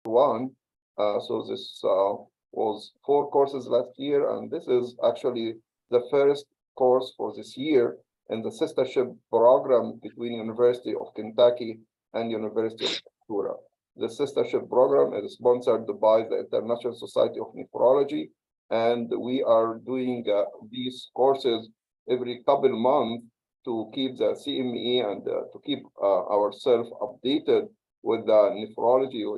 Day1. So this was 4 courses last year, and this is actually the first course for this year in the sistership program between University of Kentucky and University of Mansoura. The sistership program is sponsored by the International Society of Nephrology, and we are doing these courses every couple months to keep the CME and to keep ourselves updated with the nephrology, or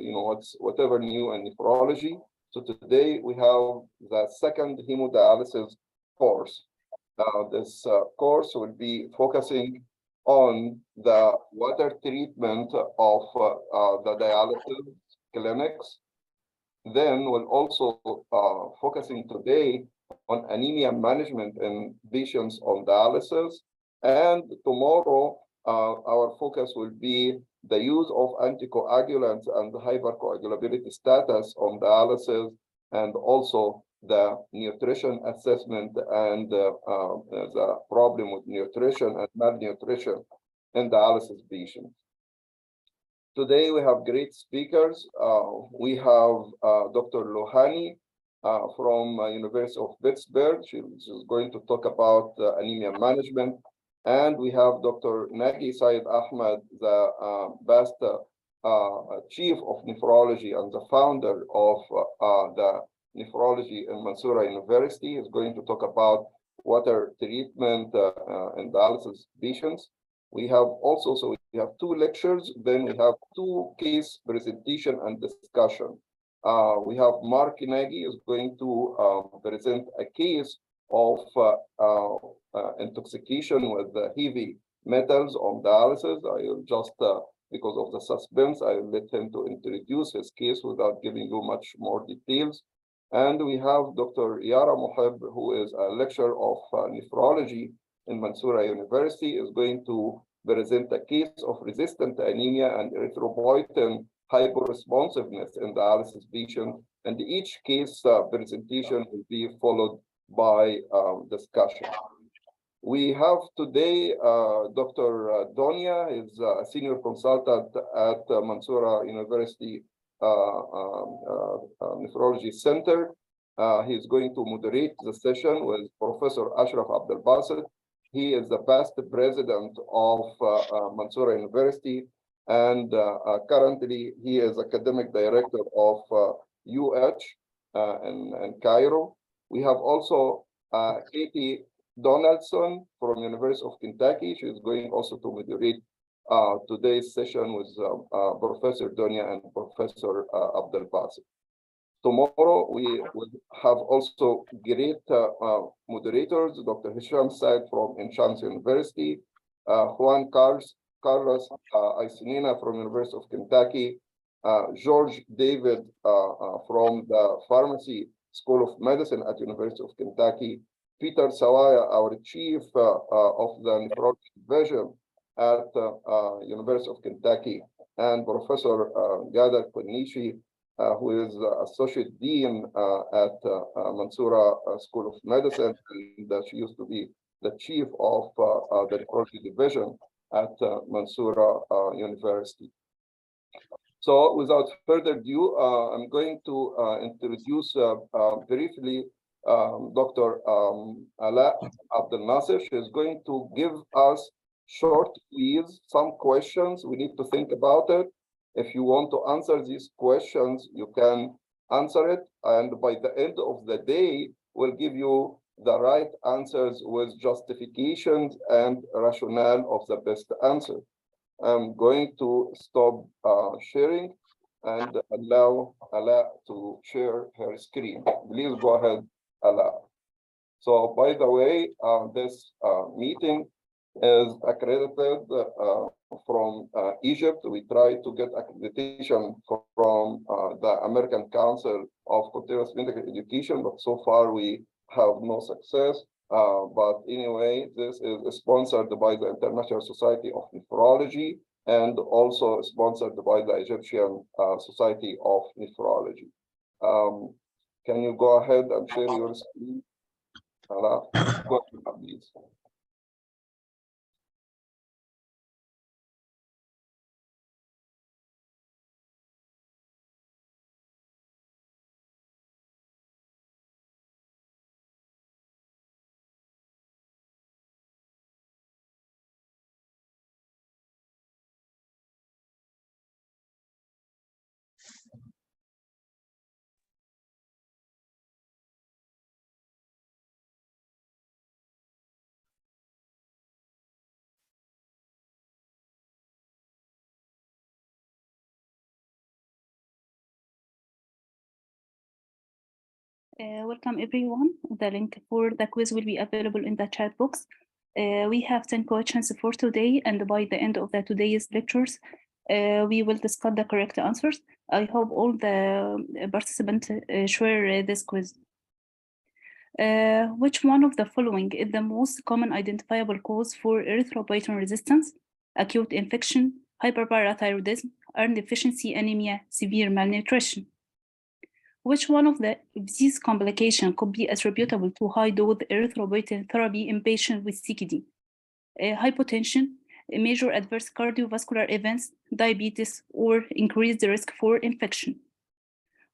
whatever new in nephrology. So today we have the second hemodialysis course. This course will be focusing on the water treatment of the dialysis clinics. Then we'll also focusing today on anemia management in patients on dialysis. And tomorrow, our focus will be the use of anticoagulants and the hypercoagulability status on dialysis, and also the nutrition assessment and the problem with nutrition and malnutrition in dialysis patients. Today we have great speakers. We have Dr. Lohani from University of Pittsburgh. She's going to talk about anemia management. And we have Dr. Nagi Syed Ahmed, the best chief of nephrology and the founder of the nephrology in Mansoura University, is going to talk about water treatment in dialysis patients. We have also, so we have 2 lectures, then we have 2 case presentation and discussion. We have Mark Nagy is going to present a case of intoxication with heavy metals on dialysis. I will just, because of the suspense, I will let him to introduce his case without giving you much more details. And we have Dr. Yara Mohib, who is a lecturer of nephrology in Mansoura University, is going to present a case of resistant anemia and erythropoietin hyperresponsiveness in dialysis patients. And each case presentation will be followed by discussion. We have today Dr. Donia, is a senior consultant at Mansoura University Nephrology Center. He's going to moderate the session with Professor Ashraf Abdel Basit. He is the past president of Mansoura University, and currently he is academic director of UH in Cairo. We have also Katie Donaldson from University of Kentucky. She is going also to moderate today's session with Professor Donia and Professor Abdel Basit. Tomorrow, we will have also great moderators, Dr. Hisham Said from Insurance University, Juan Carlos Aisinina from University of Kentucky, George David from the Pharmacy School of Medicine at University of Kentucky, Peter Sawaya, our chief of the nephrology division at University of Kentucky, and Professor Gadar Konishi, who is Associate Dean at Mansoura School of Medicine, and she used to be the chief of the nephrology division at Mansoura University. So without further ado, I'm going to introduce briefly Dr. Ala Abdel Nasser. She is going to give us short quiz, some questions. We need to think about it. If you want to answer these questions, you can answer it. And by the end of the day, we'll give you the right answers with justifications and rationale of the best answer. I'm going to stop sharing and allow Ala to share her screen. Please go ahead, Ala. So by the way, this meeting is accredited from Egypt. We try to get accreditation from the American Council of Continuous Medical Education, but so far we have no success. But anyway, this is sponsored by the International Society of Nephrology and also sponsored by the Egyptian Society of Nephrology. Can you go ahead and share your screen? Go ahead, please. Welcome everyone. The link for the quiz will be available in the chat box. We have 10 questions for today, and by the end of today's lectures, we will discuss the correct answers. I hope all the participants share this quiz. Which one of the following is the most common identifiable cause for erythropoietin resistance? Acute infection, hyperparathyroidism, iron deficiency, anemia, severe malnutrition. Which one of these complications could be attributable to high-dose erythropoietin therapy in patients with CKD? Hypotension, major adverse cardiovascular events, diabetes, or increased risk for infection.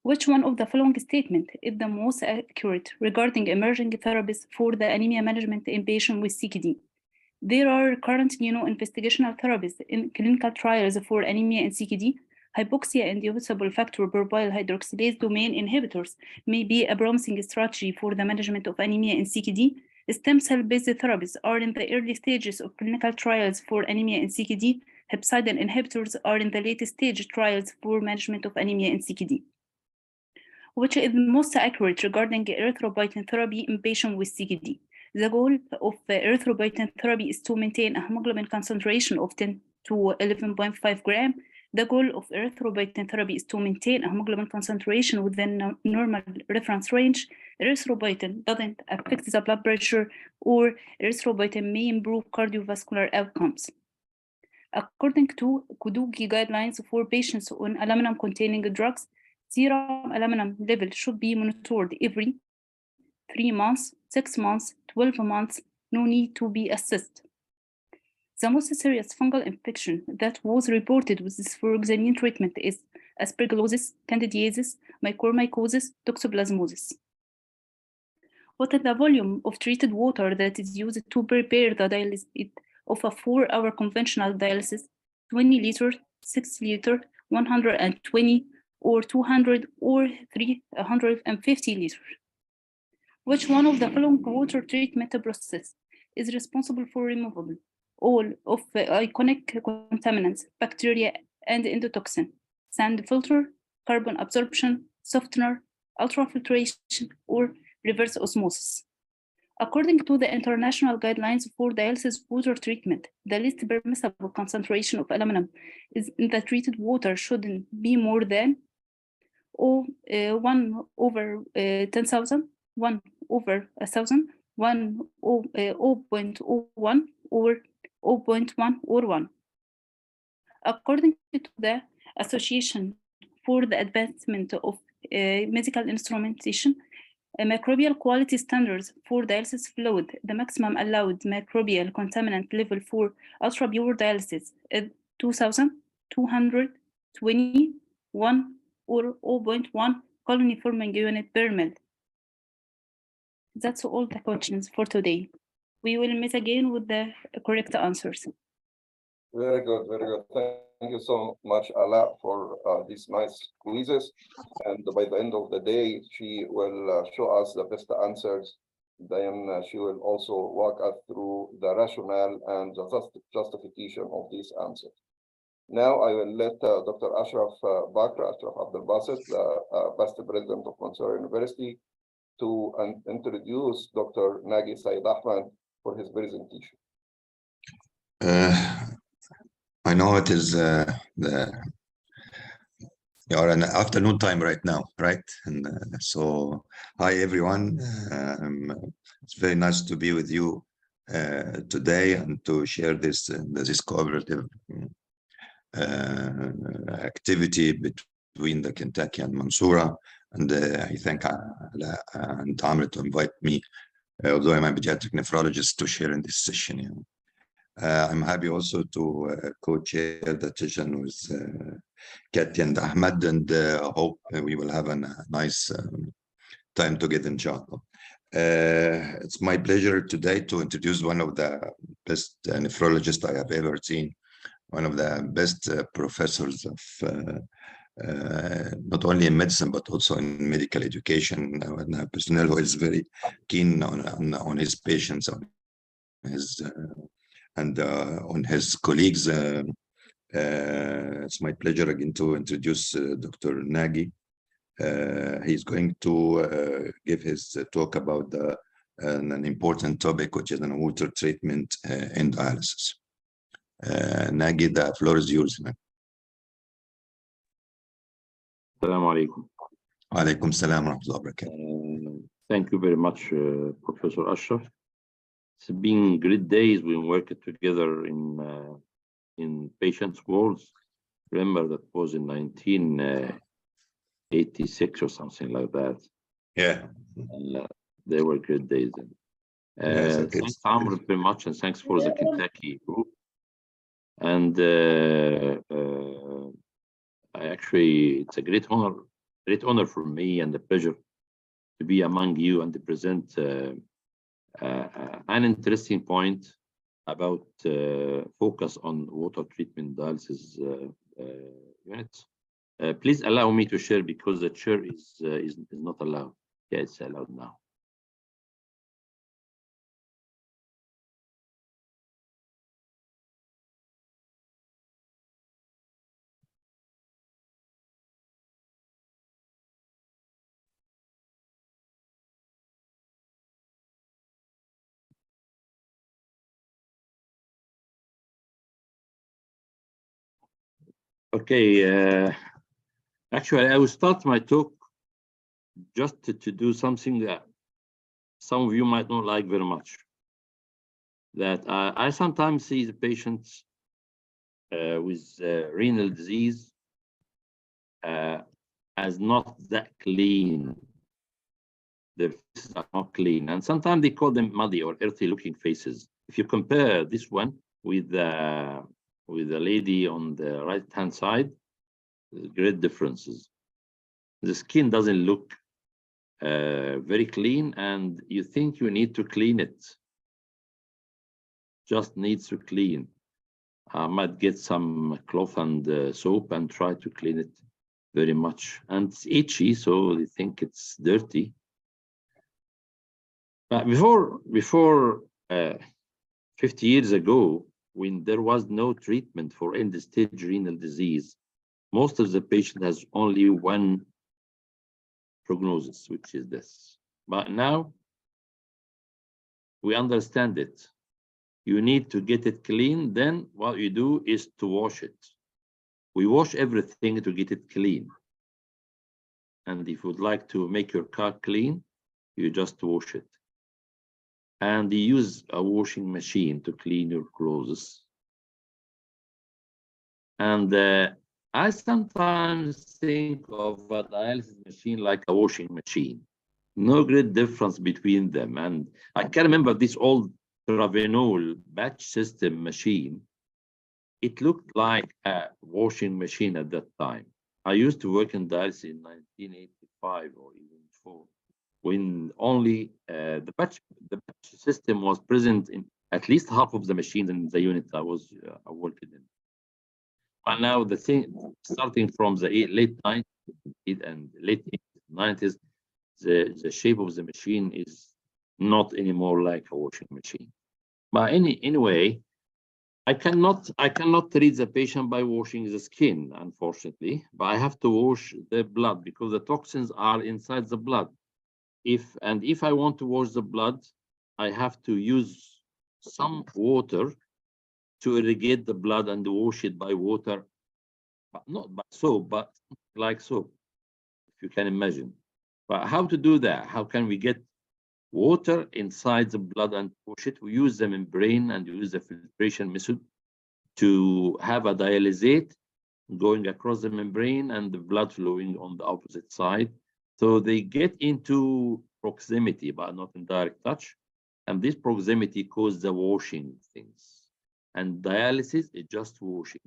Which one of the following statements is the most accurate regarding emerging therapies for the anemia management in patients with CKD? There are currently no investigational therapies in clinical trials for anemia and CKD. Hypoxia-inducible factor propyl hydroxylase domain inhibitors may be a promising strategy for the management of anemia and CKD. Stem cell-based therapies are in the early stages of clinical trials for anemia and CKD. Hepcidin inhibitors are in the late stage trials for management of anemia and CKD. Which is most accurate regarding erythropoietin therapy in patients with CKD? The goal of erythropoietin therapy is to maintain a hemoglobin concentration of 10 to 11.5 grams. The goal of erythropoietin therapy is to maintain a hemoglobin concentration within normal reference range. Erythropoietin doesn't affect the blood pressure, or erythropoietin may improve cardiovascular outcomes. According to Kudugi guidelines for patients on aluminum-containing drugs, serum aluminum level should be monitored every 3 months, 6 months, 12 months, no need to be assessed. The most serious fungal infection that was reported with this furoxamine treatment is aspergillosis, candidiasis, mycorrhizasis, toxoplasmosis. What is the volume of treated water that is used to prepare the dialysis of a 4-hour conventional dialysis? 20 liters, 6 liters, 120, or 200, or 350 liters? Which one of the following water treatment processes is responsible for removal all of iconic contaminants, bacteria, and endotoxin? Sand filter, carbon absorption, softener, ultrafiltration, or reverse osmosis? According to the international guidelines for dialysis water treatment, the least permissible concentration of aluminum in the treated water shouldn't be more than 1 over 10,000, 1 over 1,000, 0.01, or 0.1 or 1. According to the Association for the Advancement of Medical Instrumentation, microbial quality standards for dialysis fluid, the maximum allowed microbial contaminant level for ultra-pure dialysis is 2,221 or 0.1 colony forming unit per ml. That's all the questions for today. We will meet again with the correct answers. Very good, very good. Thank you so much, Ala, for these nice quizzes. And by the end of the day, she will show us the best answers. Then she will also walk us through the rationale and the justification of these answers. Now I will let Dr. Ashraf Abdel Basit, the past president of Mansoura University, to introduce Dr. Nagi Said Ahmed for his presentation. I know it is you're an afternoon time right now, right? And so, hi everyone. It's very nice to be with you today and to share this cooperative activity between the Kentucky and Mansoura. And I thank Ala and Amr to invite me, although I'm a pediatric nephrologist, to share in this session. You know. I'm happy also to co-chair the session with Katy and Ahmed, and hope we will have a nice time together, inshallah. It's my pleasure today to introduce one of the best nephrologists I have ever seen, one of the best professors of not only in medicine but also in medical education, and a personnel who is very keen on his patients, on his on his colleagues. It's my pleasure again to introduce Dr. Nagi He's going to give his talk about an important topic, which is water treatment in dialysis. Nagi, the floor is yours. Assalamu alaikum. Alaikum salam wa rahmatullahi wa barakatuh. Thank you very much, Professor Ashraf. It's been great days we worked together in patients' wards. Remember that was in 1986 or something like that. Yeah. They were great days. Thanks, Amr, very much, and thanks for the Kentucky group. And it's a great honor for me and a pleasure to be among you and to present an interesting point about focus on water treatment dialysis units. Please allow me to share because the chair is not allowed. Yeah, it's allowed now. Okay, actually, I will start my talk just to do something that some of you might not like very much. That I sometimes see the patients with renal disease as not that clean. Their faces are not clean, and sometimes they call them muddy or earthy-looking faces. If you compare this one with the lady on the right-hand side, there's great differences. The skin doesn't look very clean, and you think you need to clean it. Just needs to clean. I might get some cloth and soap and try to clean it very much. And it's itchy, so they think it's dirty. But before 50 years ago, when there was no treatment for end-stage renal disease, most of the patient has only one prognosis, which is this. But now we understand it. You need to get it clean. Then what you do is to wash it. We wash everything to get it clean. And if you would like to make your car clean, you just wash it. And you use a washing machine to clean your clothes. And I sometimes think of a dialysis machine like a washing machine. No great difference between them. And I can remember this old Travenol batch system machine. It looked like a washing machine at that time. I used to work in dialysis in 1985 or even before, when only the batch system was present in at least half of the machines in the unit I was working in. But now the thing, starting from the late 90s and late 90s, the shape of the machine is not anymore like a washing machine. But anyway, I cannot treat the patient by washing the skin, unfortunately, but I have to wash the blood because the toxins are inside the blood. If I want to wash the blood, I have to use some water to irrigate the blood and wash it by water, but not by soap, but like soap, if you can imagine. But how to do that? How can we get water inside the blood and wash it? We use the membrane and use the filtration method to have a dialysate going across the membrane and the blood flowing on the opposite side. So they get into proximity, but not in direct touch. And this proximity causes the washing things. And dialysis is just washing.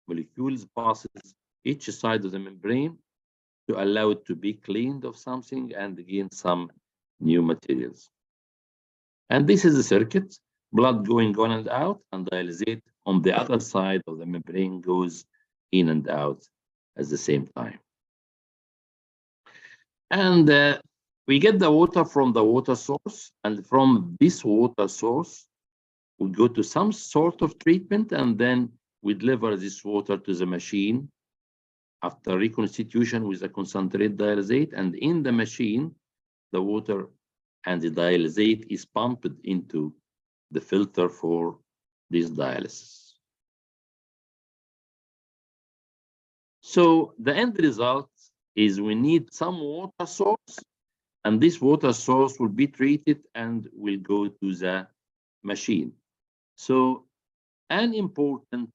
Molecules passes each side of the membrane to allow it to be cleaned of something and gain some new materials. And this is the circuit, blood going on and out, and dialysate on the other side of the membrane goes in and out at the same time. And we get the water from the water source, and from this water source, we go to some sort of treatment, and then we deliver this water to the machine after reconstitution with a concentrate dialysate, and in the machine, the water and the dialysate is pumped into the filter for this dialysis. So the end result is we need some water source, and this water source will be treated and will go to the machine. So an important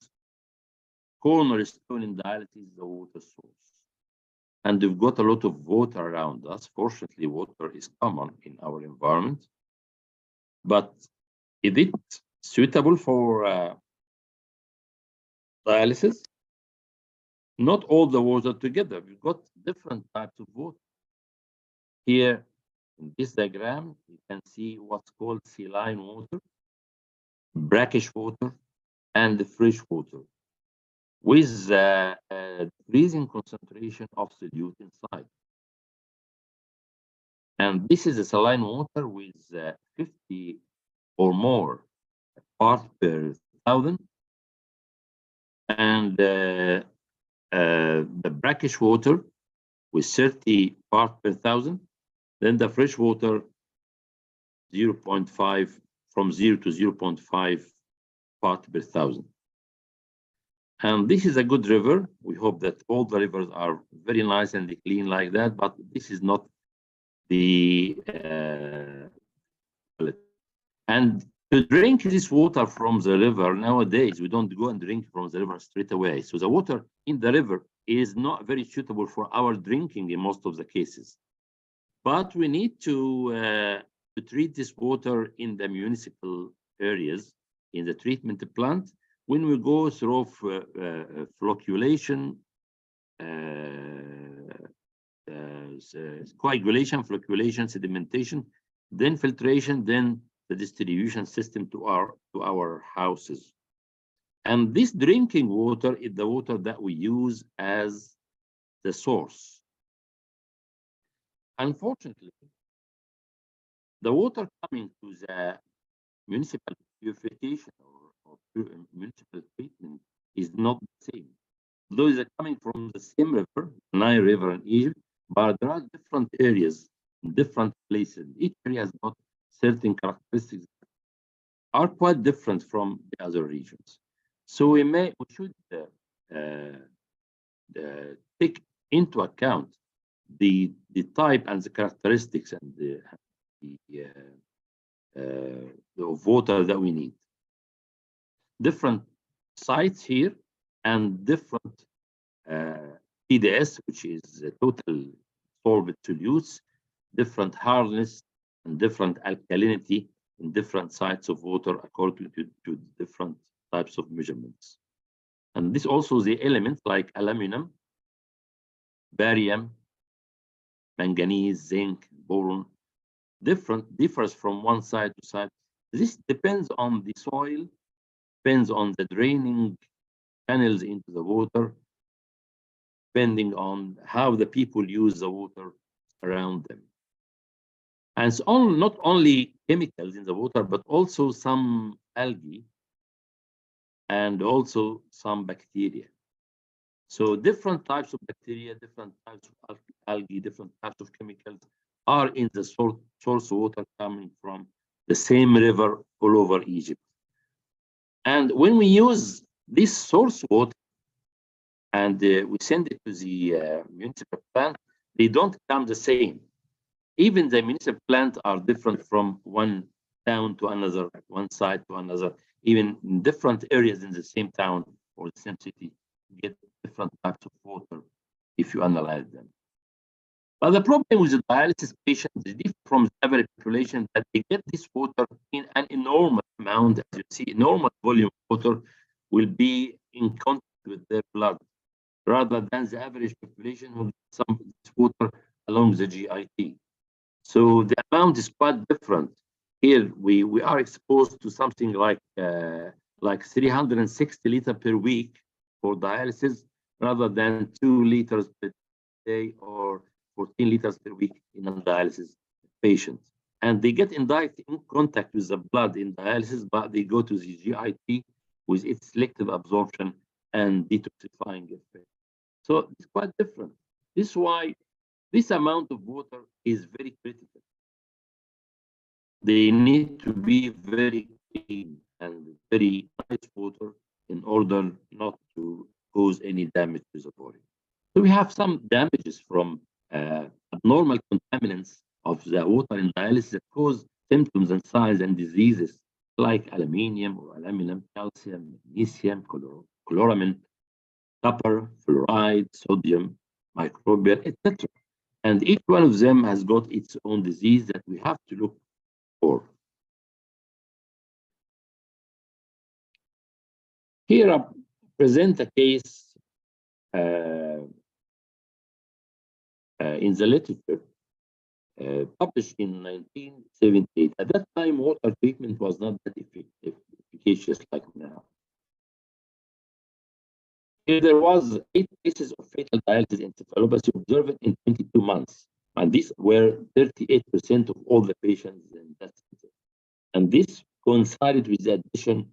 cornerstone in dialysis is the water source. And we've got a lot of water around us. Fortunately, water is common in our environment. But is it suitable for dialysis? Not all the water together. We've got different types of water. Here in this diagram, you can see what's called saline water, brackish water, and the fresh water, with decreasing concentration of solute inside. And this is a saline water with 50 or more parts per thousand. And the brackish water with 30 parts per thousand. Then the fresh water, 0.5, from 0 to 0.5 parts per thousand. And this is a good river. We hope that all the rivers are very nice and clean like that, but this is not the and to drink this water from the river nowadays, we don't go and drink from the river straight away. So the water in the river is not very suitable for our drinking in most of the cases. But we need to treat this water in the municipal areas, in the treatment plant. When we go through flocculation, coagulation, flocculation, sedimentation, then filtration, then the distribution system to our houses. And this drinking water is the water that we use as the source. Unfortunately, the water coming to the municipal purification or municipal treatment is not the same. Those are coming from the same river, Nile River in Egypt, but there are different areas, different places. Each area has got certain characteristics that are quite different from the other regions. So we should take into account the type and the characteristics and the water that we need. Different sites here and different TDS, which is total solvent solutes, different hardness and different alkalinity in different sites of water according to different types of measurements. And this also the elements like aluminum, barium, manganese, zinc, boron, differs from one side to side. This depends on the soil, depends on the draining channels into the water, depending on how the people use the water around them. And it's not only chemicals in the water, but also some algae and also some bacteria. So different types of bacteria, different types of algae, different types of chemicals are in the source water coming from the same river all over Egypt. And when we use this source water and we send it to the municipal plant, they don't come the same. Even the municipal plants are different from one town to another, one side to another. Even in different areas in the same town or the same city, you get different types of water if you analyze them. But the problem with the dialysis patients is different from the average population, that they get this water in an enormous amount. As you see, enormous volume of water will be in contact with their blood, rather than the average population who gets some water along the GIT. So the amount is quite different. Here we are exposed to something like 360 liters per week for dialysis, rather than 2 liters per day or 14 liters per week in a dialysis patient. And they get in direct contact with the blood in dialysis, but they go to the GIT with its selective absorption and detoxifying effect. So it's quite different. This is why this amount of water is very critical. They need to be very clean and very nice water in order not to cause any damage to the body. So we have some damages from abnormal contaminants of the water in dialysis that cause symptoms and signs and diseases like aluminium or aluminum, calcium, magnesium, chloramine, copper, fluoride, sodium, microbial, etc. And each one of them has got its own disease that we have to look for. Here I present a case in the literature published in 1978. At that time, water treatment was not that efficacious like now. Here there was 8 cases of fatal dialysis encephalopathy observed in 22 months. And these were 38% of all the patients in that center. And this coincided with the addition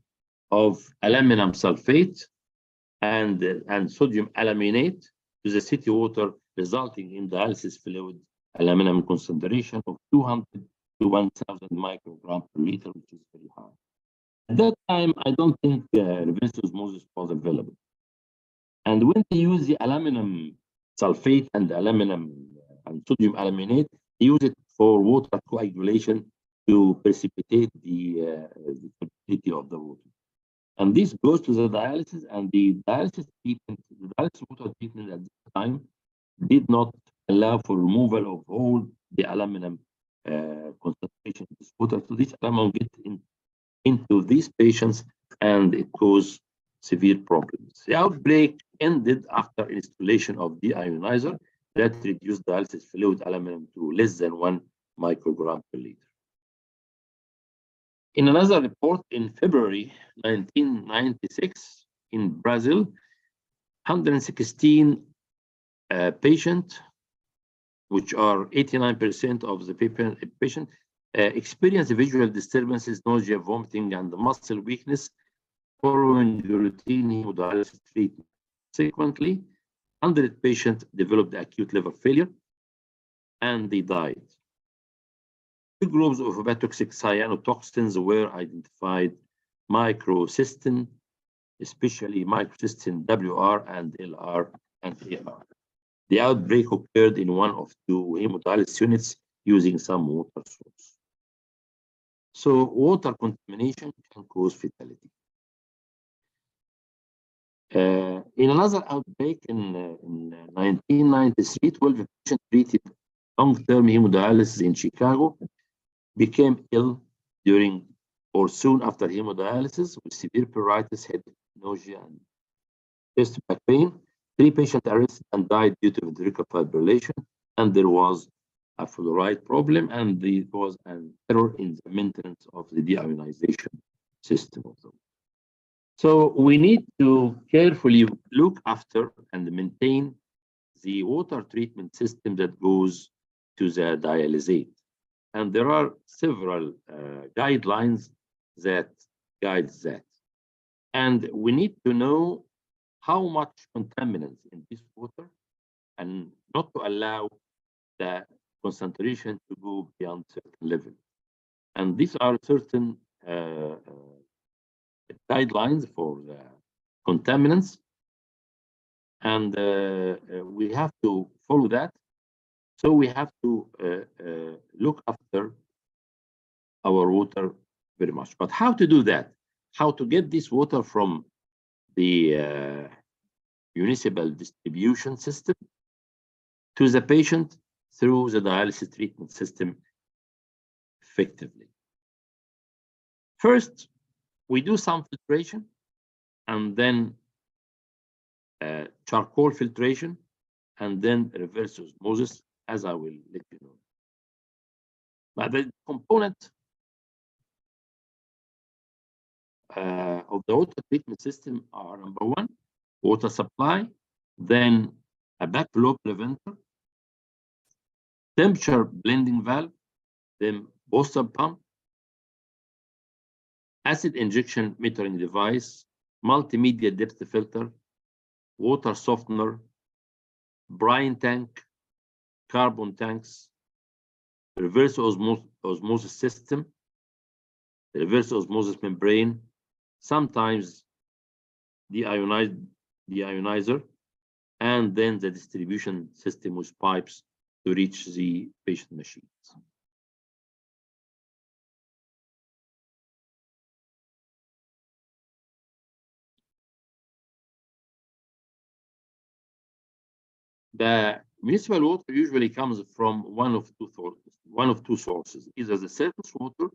of aluminum sulfate and sodium aluminate to the city water, resulting in dialysis fluid aluminum concentration of 200 to 1,000 microgram per liter, which is very high. At that time, I don't think reverse osmosis was available. And when they use the aluminum sulfate and aluminum and sodium aluminate, they use it for water coagulation to precipitate the turbidity of the water. And this goes to the dialysis, and the dialysis treatment, the dialysis water treatment at the time did not allow for removal of all the aluminum concentration in this water. So this aluminum gets into these patients, and it caused severe problems. The outbreak ended after installation of the ionizer that reduced dialysis fluid aluminum to less than 1 microgram per liter. In another report in February 1996 in Brazil, 116 patients, which are 89% of the patient, experienced visual disturbances, nausea, vomiting, and muscle weakness following routine hemodialysis treatment. Subsequently, 100 patients developed acute liver failure, and they died. 2 groups of hepatotoxic cyanotoxins were identified: microcystin, especially microcystin WR and LR and AR. The outbreak occurred in one of 2 hemodialysis units using some water source. So water contamination can cause fatality. In another outbreak in 1993, 12 patients treated long-term hemodialysis in Chicago became ill during or soon after hemodialysis with severe pruritus, headache, nausea, and chest back pain. 3 patients arrested and died due to ventricular fibrillation, and there was a fluoride problem, and there was an error in the maintenance of the deionization system of them. So we need to carefully look after and maintain the water treatment system that goes to the dialysate. And there are several guidelines that guide that. And we need to know how much contaminants in this water and not to allow the concentration to go beyond certain level. And these are certain guidelines for the contaminants, and we have to follow that. So we have to look after our water very much. But how to do that? How to get this water from the municipal distribution system to the patient through the dialysis treatment system effectively? First, we do some filtration, and then charcoal filtration, and then reverse osmosis, as I will let you know. But the component of the water treatment system are: number 1, water supply, then a backflow preventer, temperature blending valve, then booster pump, acid injection metering device, multimedia depth filter, water softener, brine tank, carbon tanks, reverse osmosis system, reverse osmosis membrane, sometimes deionizer, and then the distribution system with pipes to reach the patient machines. The municipal water usually comes from one of two sources, either the surface water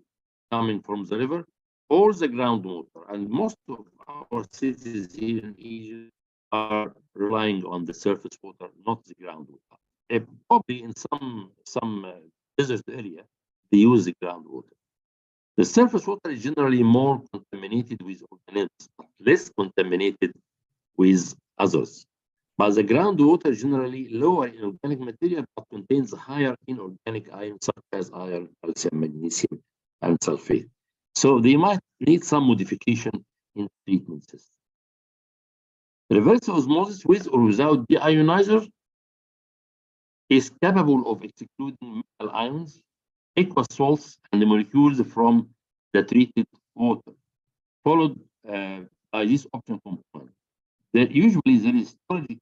coming from the river or the groundwater. And most of our cities here in Egypt are relying on the surface water, not the groundwater. Probably in some desert area, they use the groundwater. The surface water is generally more contaminated with organisms, less contaminated with others. But the groundwater generally lower in organic material but contains higher inorganic ions such as iron, calcium, magnesium, and sulfate. So they might need some modification in treatment system. Reverse osmosis with or without deionizer is capable of excluding metal ions, aqueous salts, and the molecules from the treated water, followed by this option component. Usually there is storage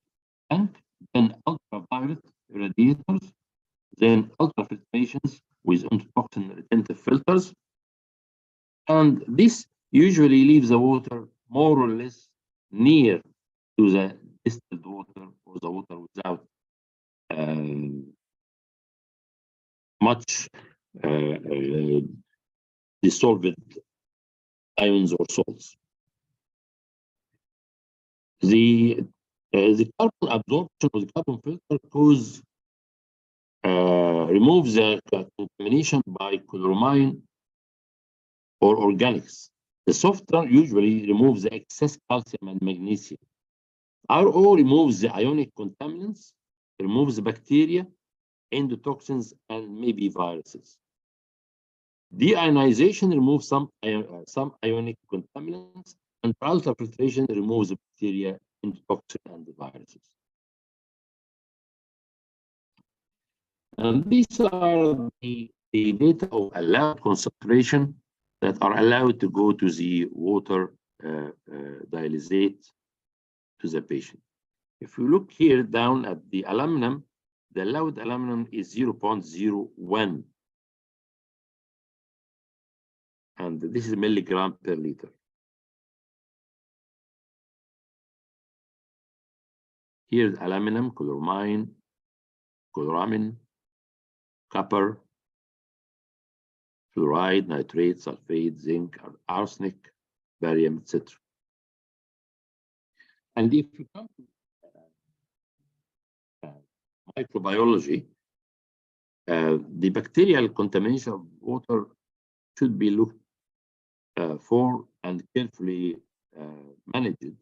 tank, then ultraviolet radiators, then ultrafiltrations with endotoxin retentive filters. And this usually leaves the water more or less near to the distilled water or the water without much dissolved ions or salts. The carbon absorption of the carbon filter removes the contamination by chloramine or organics. The softener usually removes the excess calcium and magnesium. RO removes the ionic contaminants, removes the bacteria, endotoxins, and maybe viruses. Deionization removes some ionic contaminants, and ultrafiltration removes the bacteria, endotoxin, and the viruses. And these are the data of allowed concentration that are allowed to go to the water dialysate to the patient. If you look here down at the aluminum, the allowed aluminum is 0.01. And this is milligram per liter. Here's aluminum, chloramine, copper, fluoride, nitrate, sulfate, zinc, arsenic, barium, etc. And if you come to microbiology, the bacterial contamination of water should be looked for and carefully managed.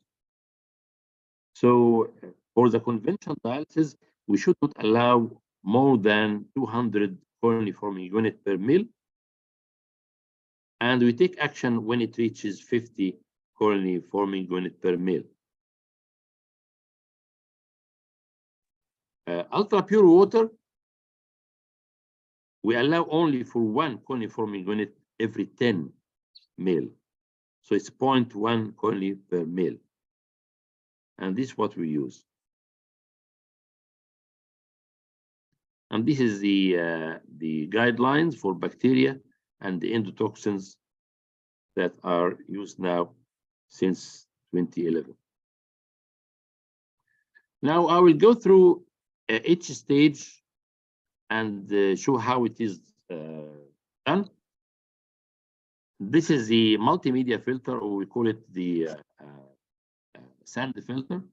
So for the conventional dialysis, we should not allow more than 200 colony forming unit per mil. And we take action when it reaches 50 colony forming unit per mil. Ultra pure water, we allow only for 1 colony forming unit every 10 mil. So it's 0.1 colony per mil. And this is what we use. And this is the guidelines for bacteria and the endotoxins that are used now since 2011. Now I will go through each stage and show how it is done. This is the multimedia filter, or we call it the sand filter.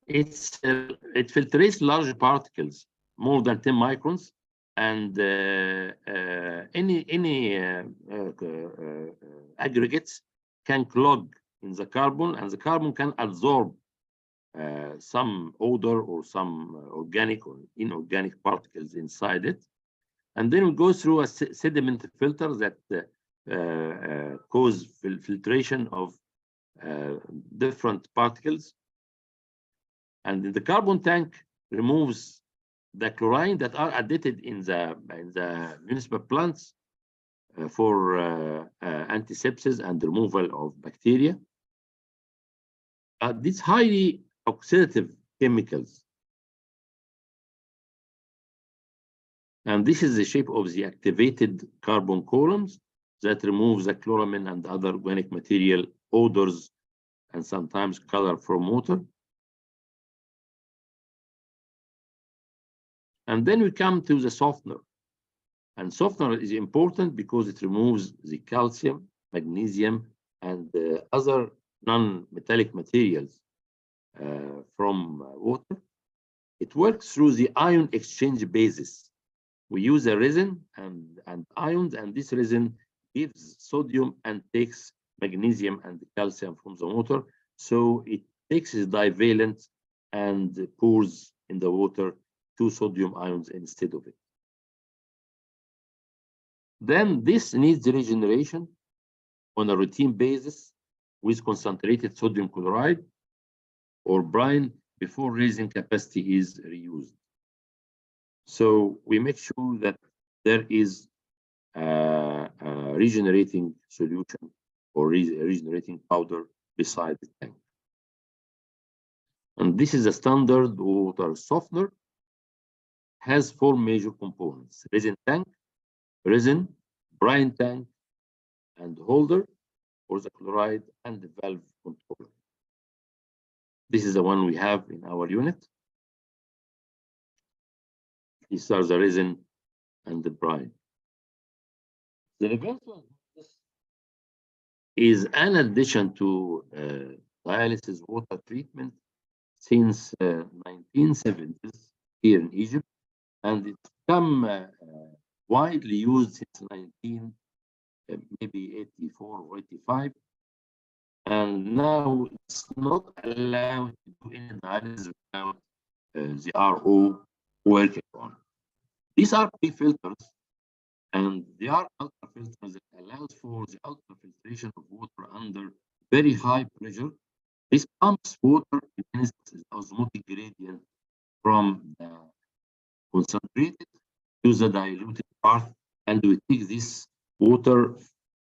It filtrates large particles, more than 10 microns, and any aggregates can clog in the carbon, and the carbon can absorb some odor or some organic or inorganic particles inside it. And then we go through a sediment filter that cause filtration of different particles. And the carbon tank removes the chlorine that are added in the municipal plants for antisepsis and removal of bacteria. These highly oxidative chemicals, and this is the shape of the activated carbon columns that removes the chloramine and other organic material, odors, and sometimes color from water. And then we come to the softener. And softener is important because it removes the calcium, magnesium, and other non-metallic materials from water. It works through the ion exchange basis. We use a resin and ions, and this resin gives sodium and takes magnesium and calcium from the water. So it takes the divalent and pours in the water 2 sodium ions instead of it. Then this needs regeneration on a routine basis with concentrated sodium chloride or brine before raising capacity is reused. So we make sure that there is a regenerating solution or regenerating powder beside the tank. And this is a standard water softener. Has 4 major components: resin tank, resin, brine tank, and holder for the chloride, and the valve controller. This is the one we have in our unit. These are the resin and the brine. The reverse one is an addition to dialysis water treatment since 1970s here in Egypt, and it's become widely used since maybe 84 or 85. And now it's not allowed to do any dialysis without the RO working on. These are pre-filters, and they are ultrafilters that allows for the ultrafiltration of water under very high pressure. This pumps water against the osmotic gradient from the concentrated to the diluted part, and we take this water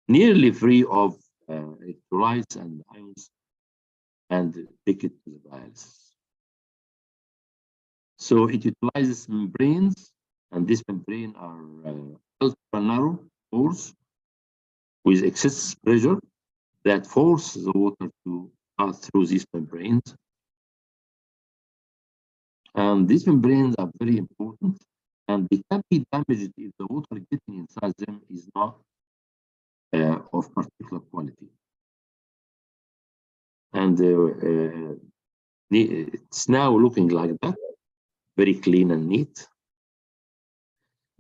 nearly free of electrolytes and ions and take it to the dialysis. So it utilizes membranes, and these membranes are ultra narrow pores with excess pressure that force the water to pass through these membranes. And these membranes are very important, and they can be damaged if the water getting inside them is not of particular quality. And it's now looking like that, very clean and neat.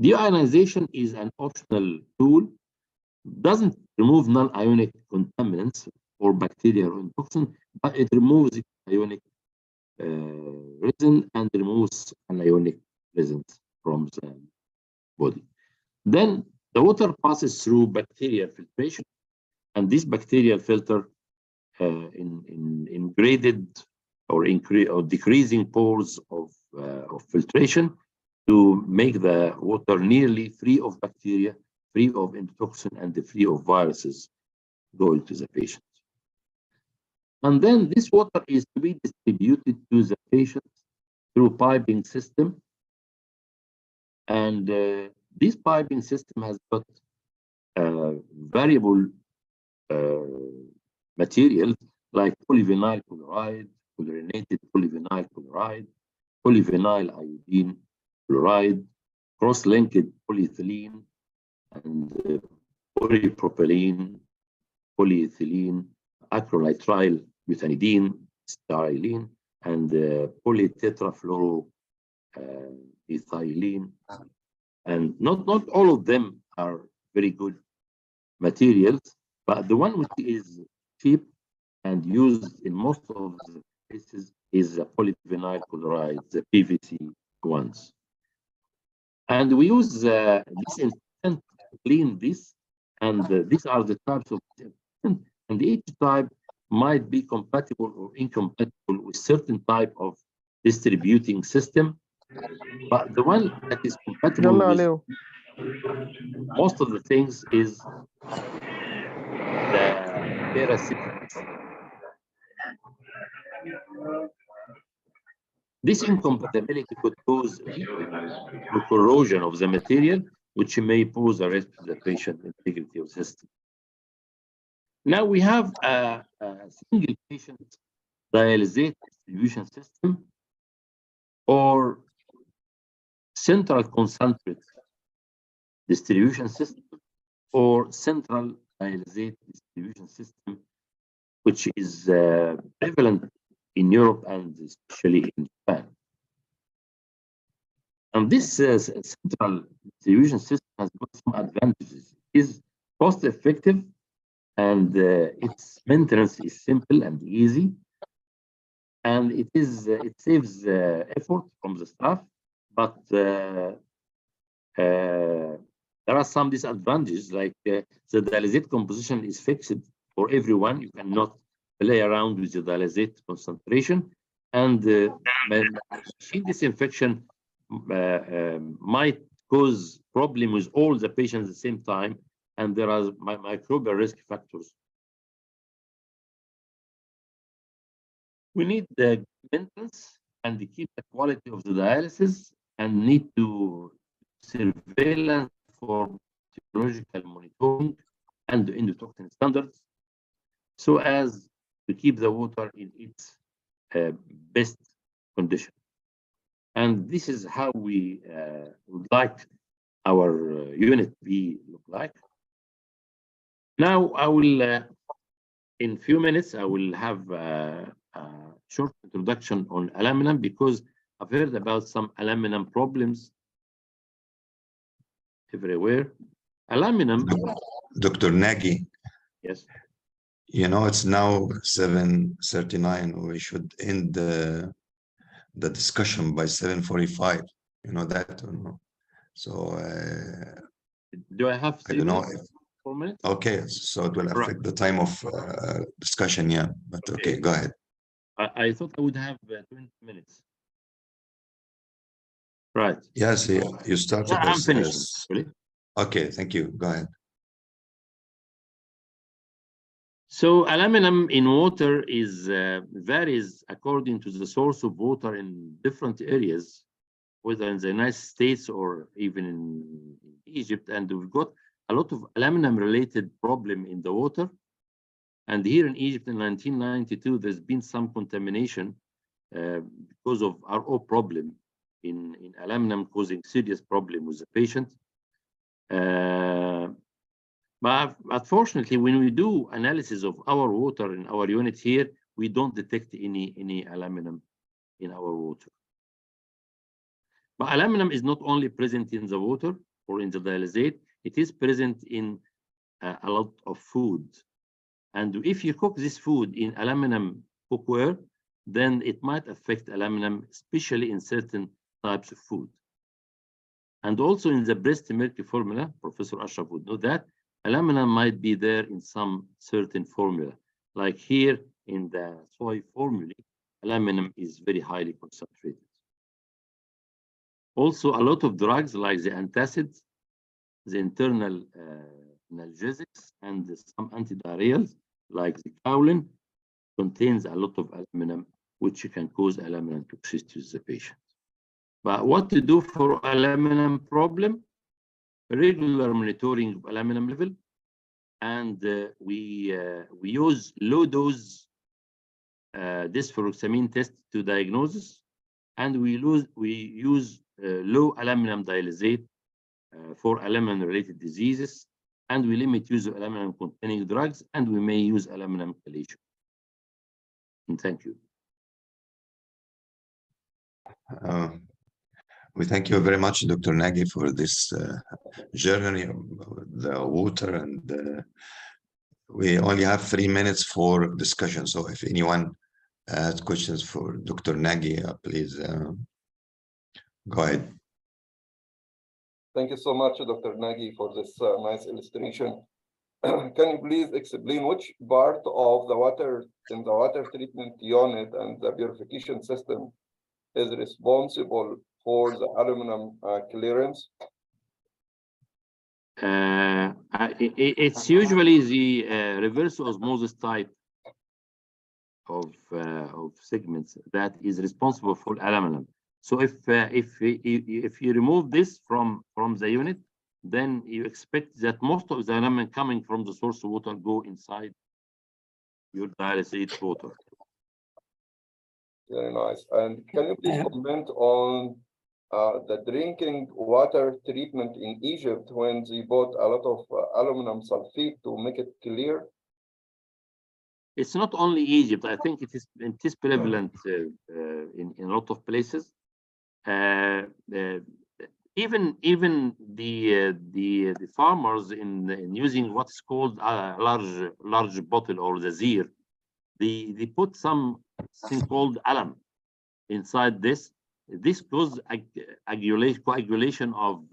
Deionization is an optional tool, doesn't remove non-ionic contaminants or bacteria or toxin, but it removes ionic resin and removes anionic resins from the body. Then the water passes through bacterial filtration, and this bacterial filter in graded or decreasing pores of filtration to make the water nearly free of bacteria, free of endotoxin, and free of viruses going to the patient. And then this water is to be distributed to the patient through piping system. And this piping system has got variable materials like polyvinyl chloride, chlorinated polyvinyl chloride, polyvinyl iodine chloride, cross-linked polyethylene, and polypropylene, polyethylene, acrylitrile butadiene, styrene, and polytetrafluoroethylene. And not all of them are very good materials, but the one which is cheap and used in most of the cases is the polyvinyl chloride, the PVC ones. And we use this instrument to clean this, And these are the types of infection, and each type might be compatible or incompatible with certain type of distributing system. But the one that is compatible with most of the things is the parasitic. This incompatibility could cause the corrosion of the material, which may pose a risk to the patient integrity of the system. Now we have a single patient dialysate distribution system or central concentrate distribution system or central dialysate distribution system, which is prevalent in Europe and especially in Japan. And this central distribution system has got some advantages. It is cost effective and its maintenance is simple and easy. And it saves effort from the staff, but there are some disadvantages, like the dialysate composition is fixed for everyone. You cannot play around with the dialysate concentration, and machine disinfection might cause problem with all the patients at the same time, and there are microbial risk factors. We need the maintenance and to keep the quality of the dialysis, and need to surveillance for physiological monitoring and endotoxin standards, so as to keep the water in its best condition. And this is how we would like our unit be look like. Now I will, in few minutes, I will have a short introduction on aluminum, because I've heard about some aluminum problems everywhere. Aluminum. Dr. Nagy. Yes. You know, it's now 7:39. We should end the discussion by 7:45. You know that or no? So do I have? I don't know. 4 minutes. Okay, so it will affect the time of discussion. Yeah, but okay, go ahead. I thought I would have 20 minutes. Right. Yes, yeah, you started. I'm finished. Really? Okay, thank you. Go ahead. So aluminum in water is varies according to the source of water in different areas, whether in the United States or even in Egypt. And we've got a lot of aluminum-related problem in the water. And here in Egypt in 1992, there's been some contamination because of RO problem in aluminum, causing serious problem with the patient. But unfortunately, when we do analysis of our water in our unit here, we don't detect any aluminum in our water. But aluminum is not only present in the water or in the dialysate, it is present in a lot of food. And if you cook this food in aluminum cookware, then it might affect aluminum, especially in certain types of food. And also in the breast milk formula, Professor Ashraf would know that, aluminum might be there in some certain formula. Like here in the soy formula, aluminum is very highly concentrated. Also, a lot of drugs like the antacids, the internal analgesics, and some antidiarrheals like the kaolin contains a lot of aluminum, which can cause aluminum toxicity to the patient. But what to do for aluminum problem? Regular monitoring of aluminum level, and we use low dose despheroxamine test to diagnosis, and we use low aluminum dialysate for aluminum-related diseases, and we limit use of aluminum-containing drugs, and we may use aluminum chelation. And thank you. We thank you very much, Dr. Nagy, for this journey of the water, and we only have 3 minutes for discussion. So if anyone has questions for Dr. Nagy, please go ahead. Thank you so much, Dr. Nagy, for this nice illustration. can you please explain which part of the water in the water treatment unit and the purification system is responsible for the aluminum clearance? It's usually the reverse osmosis type of segments that is responsible for aluminum. So if you remove this from the unit, then you expect that most of the aluminum coming from the source water go inside your dialysis water. Very nice. And can you please comment on the drinking water treatment in Egypt when they bought a lot of aluminum sulfate to make it clear? It's not only Egypt. I think it is prevalent in a lot of places. Even the farmers in using what's called a large bottle or the zir, they put something called alum inside this. This causes coagulation of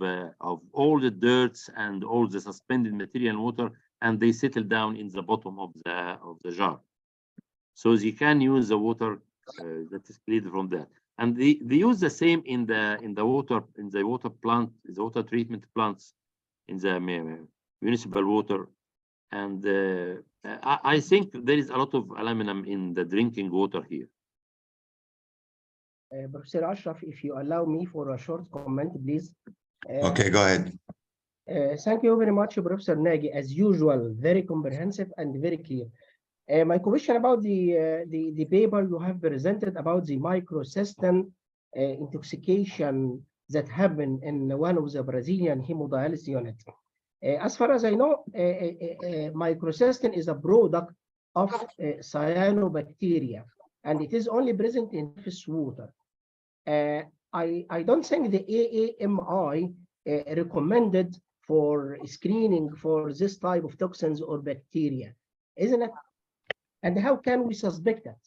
all the dirts and all the suspended material in water, and they settle down in the bottom of the jar. So you can use the water that is cleared from that. And they use the same in the water treatment plants, in the municipal water. And I think there is a lot of aluminum in the drinking water here. Professor Ashraf, if you allow me for a short comment, please. Okay, go ahead. Thank you very much, Professor Nagy. As usual, very comprehensive and very clear. My question about the paper you have presented about the microcystin intoxication that happened in one of the Brazilian hemodialysis units. As far as I know, microcystin is a product of cyanobacteria, and it is only present in surface water. I don't think the AAMI recommended for screening for this type of toxins or bacteria, isn't it? And how can we suspect that?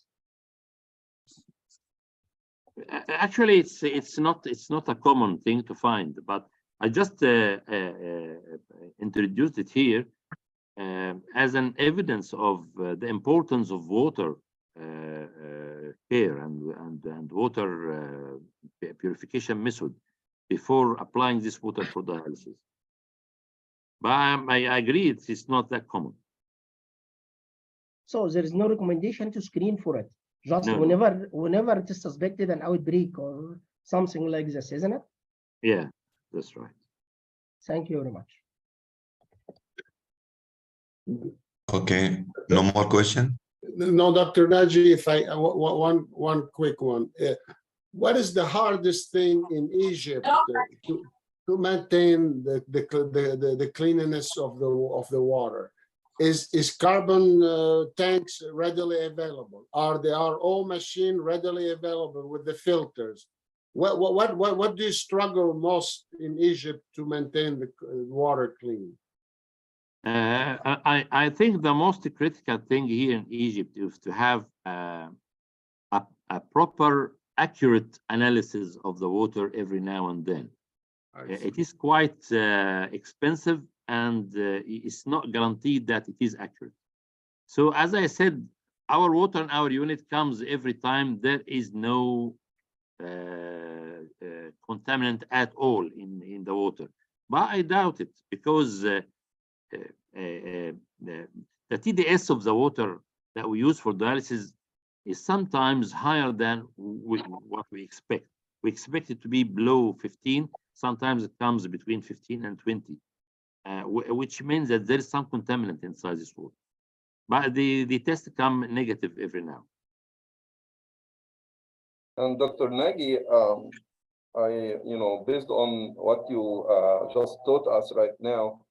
Actually, it's not a common thing to find, but I just introduced it here as an evidence of the importance of water care and water purification method before applying this water for dialysis. But I agree it's not that common. So there is no recommendation to screen for it. Just No. whenever it is suspected an outbreak or something like this, isn't it? Yeah, that's right. Thank you very much. Okay, no more question? No, Dr. Naji, if one quick one. What is the hardest thing in Egypt to maintain the cleanliness of the water? Is carbon tanks readily available? Are the RO machine readily available with the filters? What do you struggle most in Egypt to maintain the water clean? I think the most critical thing here in Egypt is to have a proper, accurate analysis of the water every now and then. It is quite expensive, and it's not guaranteed that it is accurate. So as I said, our water in our unit comes every time there is no contaminant at all in the water. But I doubt it, because the TDS of the water that we use for dialysis is sometimes higher than what we expect. We expect it to be below 15. Sometimes it comes between 15 and 20, which means that there is some contaminant inside this water. But the tests come negative every now. And Dr. Nagy, based on what you just taught us right now,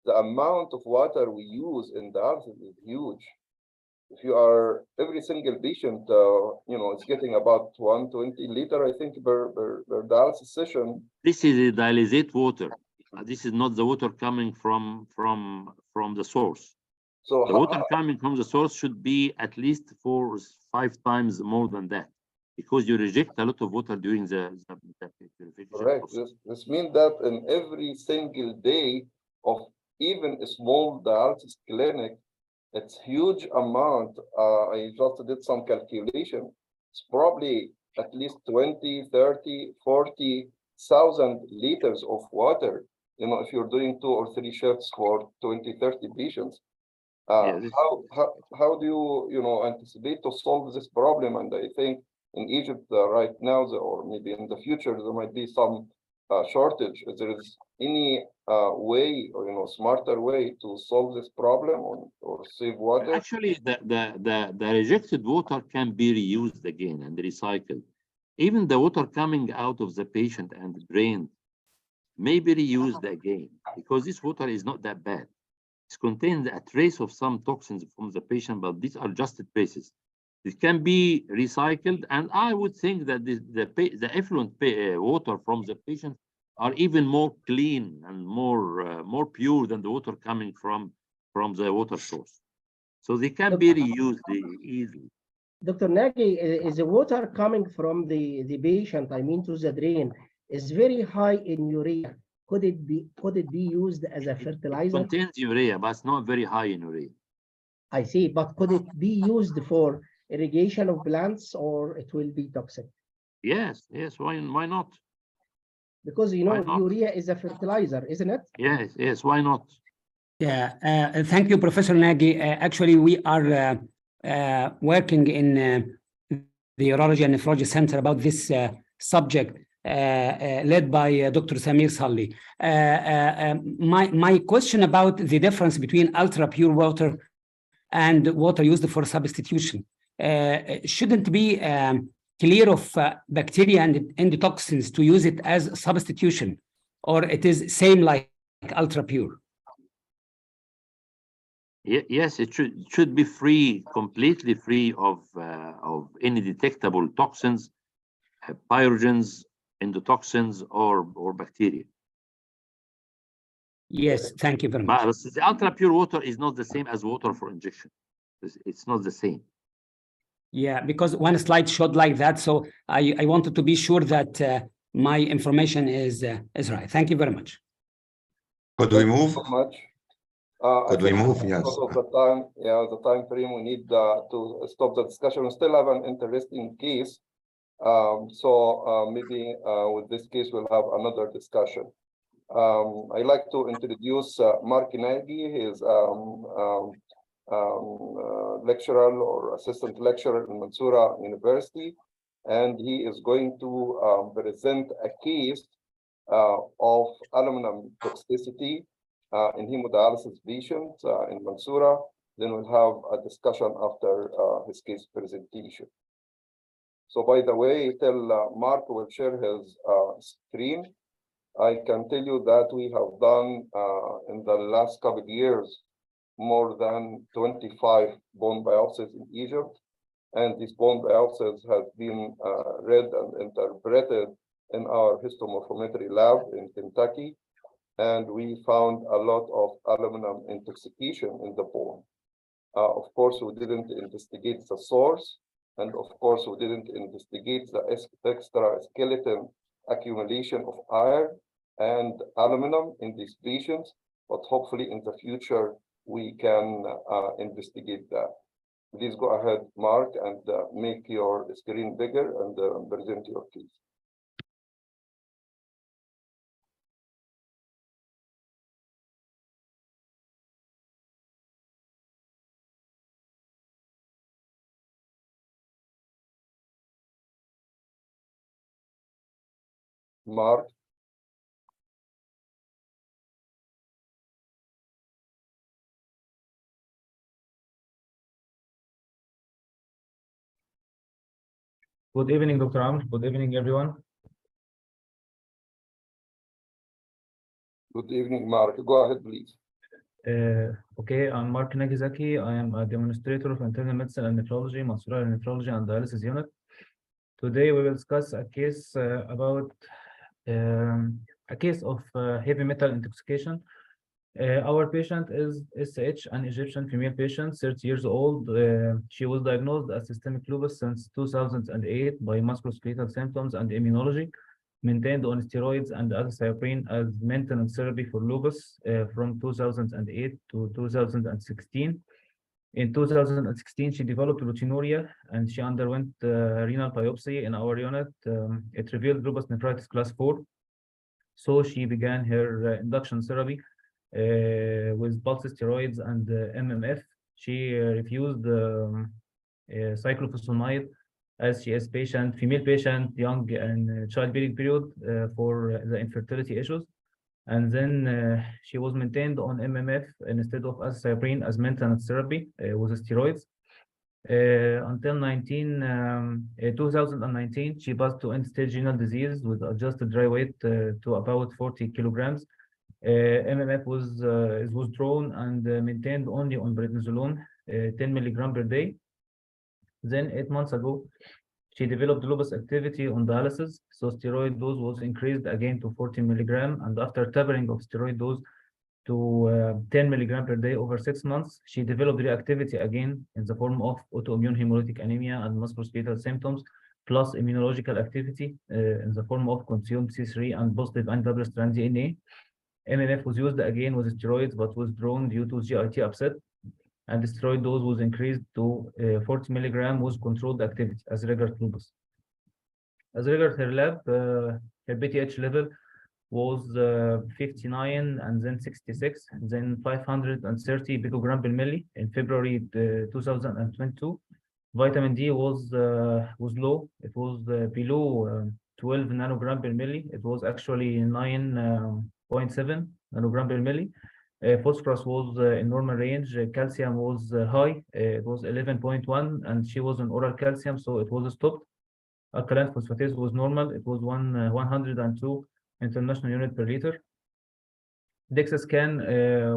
the amount of water we use in dialysis is huge. If you are, every single patient, is getting about 120 liter, I think, per dialysis session. This is the dialysate water. This is not the water coming from the source. So the water coming from the source should be at least 4 or 5 times more than that, because you reject a lot of water during the purification. Correct. This means that in every single day of even a small dialysis clinic, it's huge amount. I just did some calculation. It's probably at least 20, 30, 40,000 liters of water. You know, if you're doing 2 or 3 shifts for 20, 30 patients. How do you anticipate to solve this problem? And I think in Egypt right now, or maybe in the future, there might be some shortage. If there is any way or smarter way to solve this problem or save water? Actually, the rejected water can be reused again and recycled. Even the water coming out of the patient and drained may be reused again, because this water is not that bad. It contains a trace of some toxins from the patient, but these are just traces. It can be recycled, and I would think that the effluent water from the patient are even more clean and more pure than the water coming from the water source. So they can be reused easily. Dr. Nagy, is the water coming from the patient, I mean to the drain, is very high in urea? Could it be used as a fertilizer? It contains urea, but it's not very high in urea. I see, but could it be used for irrigation of plants, or it will be toxic? Yes, why not? Because urea is a fertilizer, isn't it? Yes, why not? Yeah, thank you, Professor Nagy. Actually, we are working in the Urology and Nephrology Center about this subject, led by Dr. Samir Salli. My question about the difference between ultra pure water and water used for substitution shouldn't be clear of bacteria and toxins to use it as substitution, or it is same like ultra pure? Yes, it should be free, completely free of any detectable toxins, pyrogens, endotoxins, or bacteria. Yes, thank you very much. But the ultra pure water is not the same as water for injection. It's not the same. Yeah, because one slide showed like that, so I wanted to be sure that my information is right. Thank you very much. Could we move? So much. Could we move? Yes. Because of the time frame, we need to stop the discussion. We still have an interesting case. Maybe with this case, we'll have another discussion. I'd like to introduce Mark Nagy. He is lecturer or assistant lecturer in Mansoura University, and he is going to present a case of aluminum toxicity in hemodialysis patients in Mansoura. Then we'll have a discussion after his case presentation. So by the way, till Mark will share his screen, I can tell you that we have done in the last couple of years more than 25 bone biopsies in Egypt, and these bone biopsies have been read and interpreted in our histomorphometry lab in Kentucky, and we found a lot of aluminum intoxication in the bone. Of course, we didn't investigate the source, and of course, we didn't investigate the extra skeleton accumulation of iron and aluminum in these patients, but hopefully in the future, we can investigate that. Please go ahead, Mark, and make your screen bigger and present your case. Mark. Good evening, Dr. Amr. Good evening, everyone. Good evening, Mark. Go ahead, please. Okay, I'm Mark Nagizaki. I am a demonstrator of internal medicine and nephrology, Mansoura Nephrology and Dialysis Unit. Today, we will discuss a case about a case of heavy metal intoxication. Our patient is SH, an Egyptian female patient, 30 years old. She was diagnosed as systemic lupus since 2008 by musculoskeletal symptoms and immunology. maintained on steroids and azathioprine as maintenance therapy for lupus from 2008 to 2016. In 2016, she developed proteinuria and she underwent renal biopsy in our unit. It revealed lupus nephritis class 4. So she began her induction therapy with pulse steroids and MMF. She refused cyclophosphamide as she is female patient, young and childbearing period for the infertility issues. And then she was maintained on MMF instead of azathioprine as maintenance therapy with steroids. Until 2019, she passed to end-stage renal disease with adjusted dry weight to about 40 kilograms. MMF was withdrawn and maintained only on prednisolone, 10 milligram per day. Then 8 months ago, she developed lupus activity on dialysis, so steroid dose was increased again to 40 milligram, and after tapering of steroid dose to 10 milligram per day over 6 months, she developed reactivity again in the form of autoimmune hemolytic anemia and musculoskeletal symptoms, plus immunological activity in the form of consumed C3 and positive anti-double-strand DNA. MMF was used again with steroids, but withdrawn due to GIT upset, and the steroid dose was increased to 40 milligram with controlled activity as regards lupus. As regards her lab, her BTH level was 59 and then 66, then 530 picogram per milli in February 2022. Vitamin D was low. It was below 12 nanogram per milli. It was actually 9.7 nanogram per milli. Phosphorus was in normal range. Calcium was high. It was 11.1, and she was on oral calcium, so it was stopped. Alkaline phosphatase was normal. It was 102 international unit per liter. DEXA scan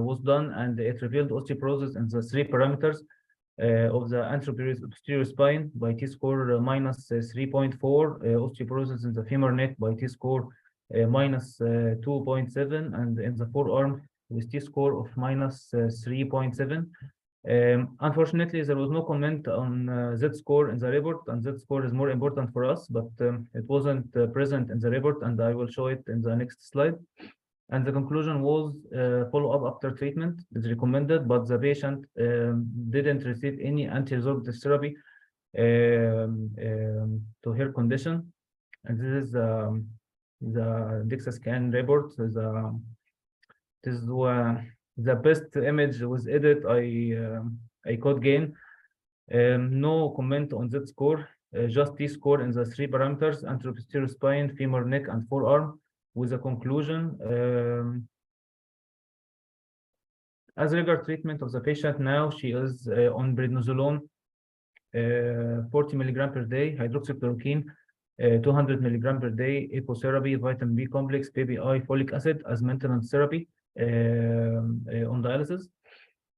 was done, and it revealed osteoporosis in the 3 parameters of the anterior spine by T-score minus 3.4, osteoporosis in the femur neck by T-score minus 2.7, and in the forearm with T-score of minus 3.7. Unfortunately, there was no comment on Z-score in the report, and Z-score is more important for us, but it wasn't present in the report, and I will show it in the next slide. And the conclusion was follow-up after treatment is recommended, but the patient didn't receive any anti-resorptive therapy to her condition. And this is the DEXA scan report. This is the best image with edit I could gain. No comment on that score, just T-score in the 3 parameters: anteroposterior spine, femur neck, and forearm, with a conclusion. As regard treatment of the patient now, she is on prednisolone, 40 milligram per day, hydroxychloroquine, 200 milligram per day, epotherapy, vitamin B complex, PBI, folic acid as maintenance therapy on dialysis.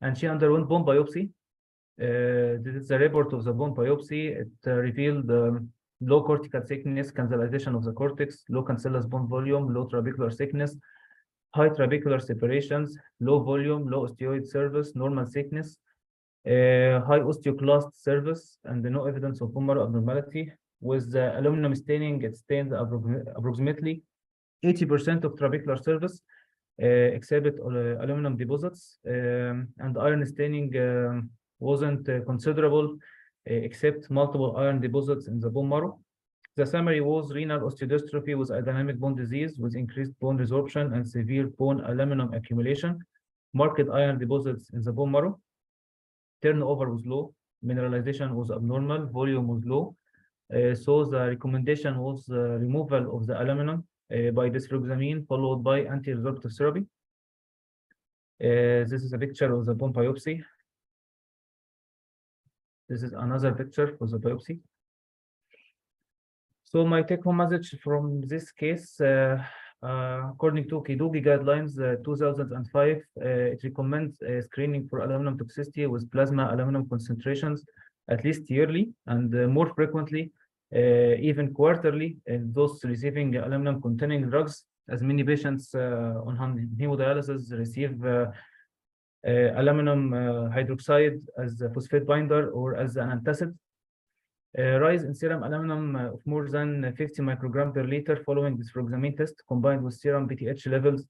And she underwent bone biopsy. This is the report of the bone biopsy. It revealed low cortical thickness, cancellation of the cortex, low cancellous bone volume, low trabecular thickness, high trabecular separations, low volume, low osteoid surface, normal thickness, high osteoclast surface, and no evidence of bone marrow abnormality. With the aluminum staining, it stains approximately 80% of trabecular surface, except aluminum deposits, and iron staining wasn't considerable, except multiple iron deposits in the bone marrow. The summary was renal osteodystrophy with a dynamic bone disease with increased bone resorption and severe bone aluminum accumulation, marked iron deposits in the bone marrow. Turnover was low, mineralization was abnormal, volume was low. So the recommendation was removal of the aluminum by desfluxamine followed by anti-resorptive therapy. This is a picture of the bone biopsy. This is another picture for the biopsy. So my take-home message from this case, according to KDOQI guidelines 2005, it recommends screening for aluminum toxicity with plasma aluminum concentrations at least yearly and more frequently, even quarterly, in those receiving aluminum-containing drugs, as many patients on hemodialysis receive aluminum hydroxide as a phosphate binder or as an antacid. Rise in serum aluminum of more than 50 microgram per liter following desfruxamine test combined with serum PTH levels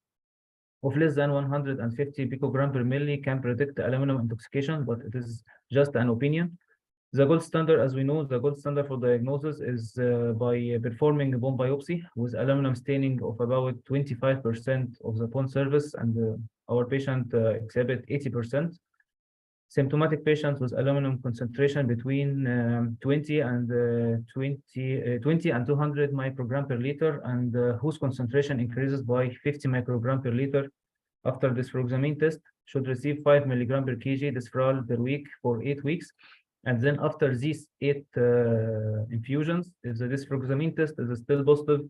of less than 150 picogram per milli can predict aluminum intoxication, but it is just an opinion. The gold standard, as we know, the gold standard for diagnosis is by performing a bone biopsy with aluminum staining of about 25% of the bone surface, and our patient exhibit 80%. Symptomatic patients with aluminum concentration between 20 and 200 microgram per liter, and whose concentration increases by 50 microgram per liter after desfruxamine test should receive 5 milligram per kg desfral per week for 8 weeks. And then after these 8 infusions, if the desfruxamine test is still positive,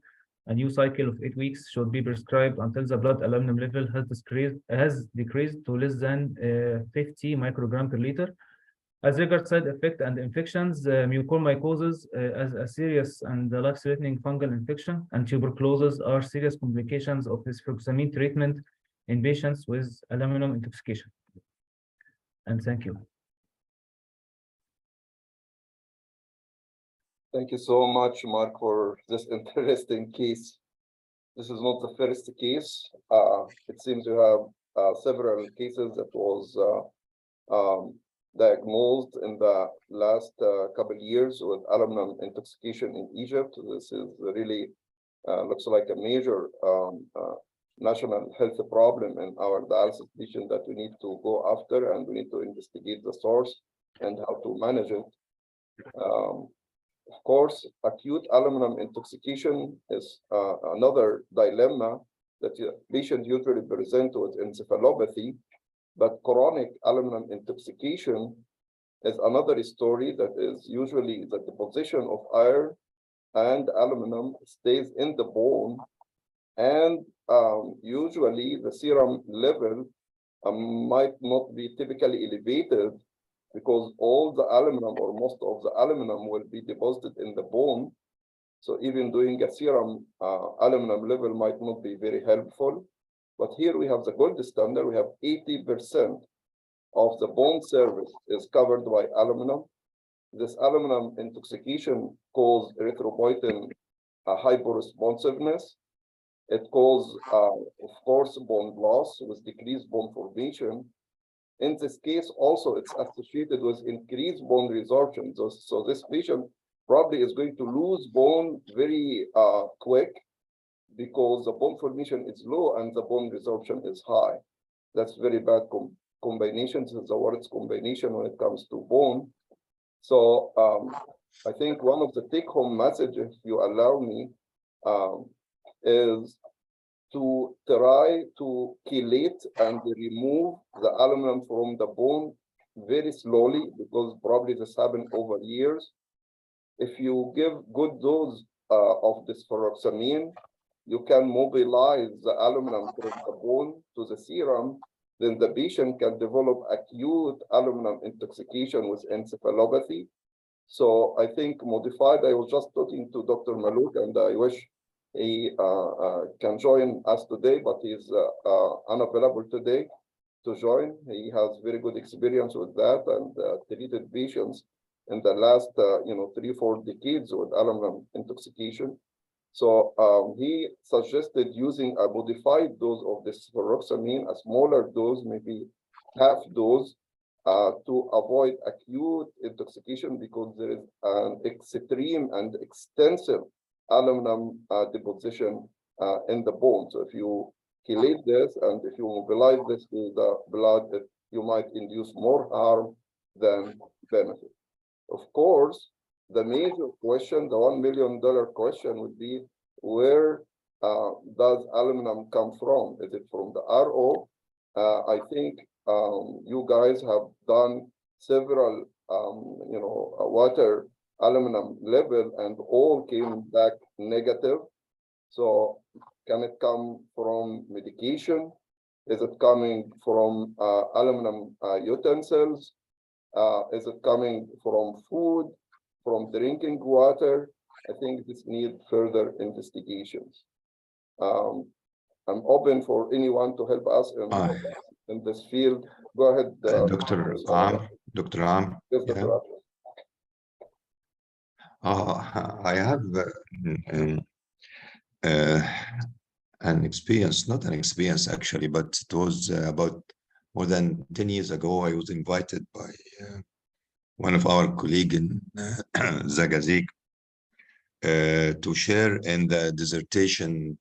a new cycle of 8 weeks should be prescribed until the blood aluminum level has decreased to less than 50 microgram per liter. As regards side effect and infections, mucormycosis as a serious and life-threatening fungal infection, and tuberculosis are serious complications of desfruxamine treatment in patients with aluminum intoxication. And thank you. Thank you so much, Mark, for this interesting case. This is not the first case. It seems you have several cases that was diagnosed in the last couple of years with aluminum intoxication in Egypt. This is really looks like a major national health problem in our dialysis patient that we need to go after, and we need to investigate the source and how to manage it. Of course, acute aluminum intoxication is another dilemma that the patient usually present with encephalopathy, but chronic aluminum intoxication is another story that is usually the deposition of iron and aluminum stays in the bone, and usually the serum level might not be typically elevated because all the aluminum or most of the aluminum will be deposited in the bone. So even doing a serum aluminum level might not be very helpful. But here we have the gold standard. We have 80% of the bone surface is covered by aluminum. This aluminum intoxication causes erythropoietin hyporesponsiveness. It causes, of course, bone loss with decreased bone formation. In this case, also, it's associated with increased bone resorption. So this patient probably is going to lose bone very quick because the bone formation is low and the bone resorption is high. That's very bad combination. This is the worst combination when it comes to bone. So I think one of the take-home messages, if you allow me, is to try to chelate and remove the aluminum from the bone very slowly, because probably this happened over years. If you give good dose of desfruxamine, you can mobilize the aluminum from the bone to the serum, then the patient can develop acute aluminum intoxication with encephalopathy. So I think modified, I was just talking to Dr. Malouk, and I wish he can join us today, but he's unavailable today to join. He has very good experience with that and treated patients in the last 3-4 decades with aluminum intoxication. So he suggested using a modified dose of desfruxamine, a smaller dose, maybe half dose, to avoid acute intoxication, because there is an extreme and extensive aluminum deposition in the bone. So if you chelate this and if you mobilize this to the blood, you might induce more harm than benefit. Of course, the major question, the $1 million question would be, where does aluminum come from? Is it from the RO? I think you guys have done several, water aluminum level and all came back negative. So can it come from medication? Is it coming from aluminum utensils? Is it coming from food, from drinking water? I think this needs further investigations. I'm open for anyone to help us in this field. Go ahead. Dr. Am. Yes, Dr. I have an experience, not an experience actually, but it was about more than 10 years ago. I was invited by one of our colleagues in Zagazig to share in the dissertation,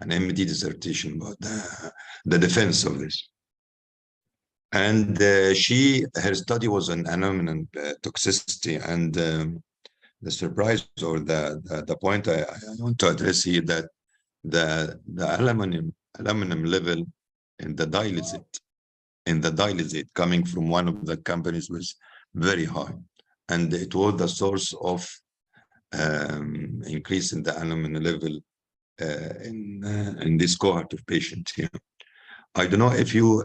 an MD dissertation about the defense of this. And her study was on aluminum toxicity, and the surprise or the point I want to address here that the aluminum level in the dialysate coming from one of the companies was very high, and it was the source of increase in the aluminum level in this cohort of patients here. I don't know if you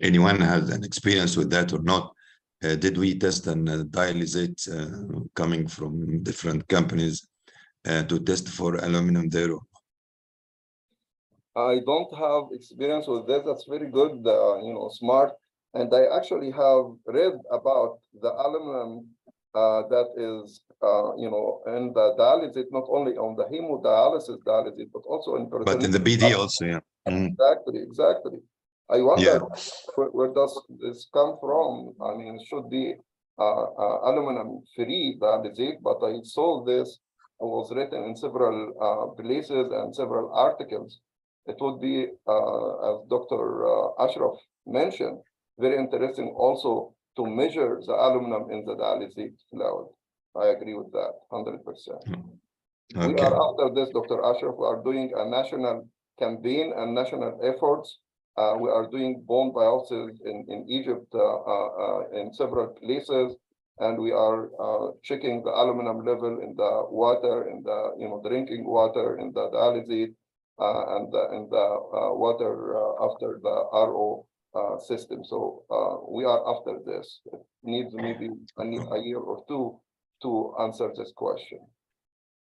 anyone has an experience with that or not. Did we test an dialysate coming from different companies to test for aluminum there? I don't have experience with this. That's very good, smart. And I actually have read about the aluminum that is, in the dialysate, not only on the hemodialysis dialysate, but also in peritoneal. But in the BD also, yeah. Exactly. I wonder where does this come from? I mean, it should be aluminum-free dialysate, but I saw this was written in several places and several articles. It would be, as Dr. Ashraf mentioned, very interesting also to measure the aluminum in the dialysate fluid. I agree with that 100%. We are after this, Dr. Ashraf. We are doing a national campaign and national efforts. We are doing bone biopsies in Egypt in several places, and we are checking the aluminum level in the water, in the drinking water, in the dialysate, and in the water after the RO system. So we are after this. It needs maybe a year or two to answer this question.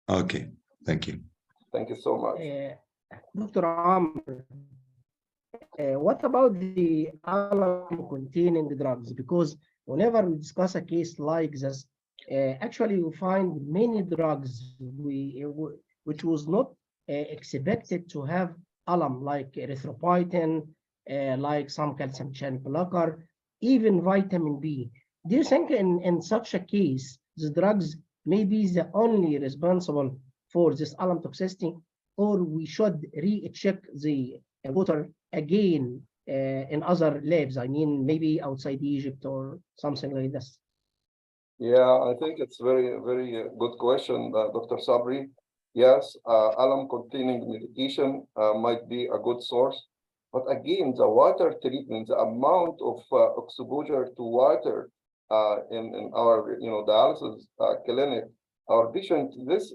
Okay, thank you. Thank you so much. Dr. Amr, what about the aluminum-containing drugs? Because whenever we discuss a case like this, actually we find many drugs which was not expected to have alum, like erythropoietin, like some calcium channel blocker, even vitamin B. Do you think in such a case, the drugs may be the only responsible for this alum toxicity, or we should recheck the water again in other labs? I mean, maybe outside Egypt or something like this. Yeah, I think it's very, very good question, Dr. Sabri. Yes, alum-containing medication might be a good source, but again, the water treatment, the amount of exposure to water in our dialysis clinic, our patient, this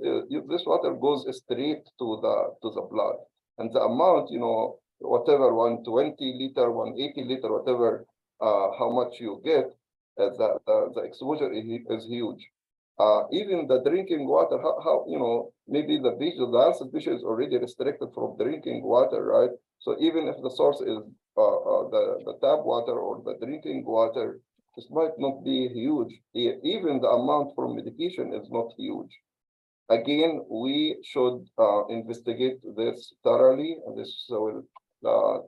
water goes straight to the blood, and the amount, whatever 120 liter, 180 liter, whatever, how much you get, the exposure is huge. Even the drinking water, how maybe the dialysis patient is already restricted from drinking water, right? So even if the source is the tap water or the drinking water, this might not be huge. Even the amount from medication is not huge. Again, we should investigate this thoroughly, and this will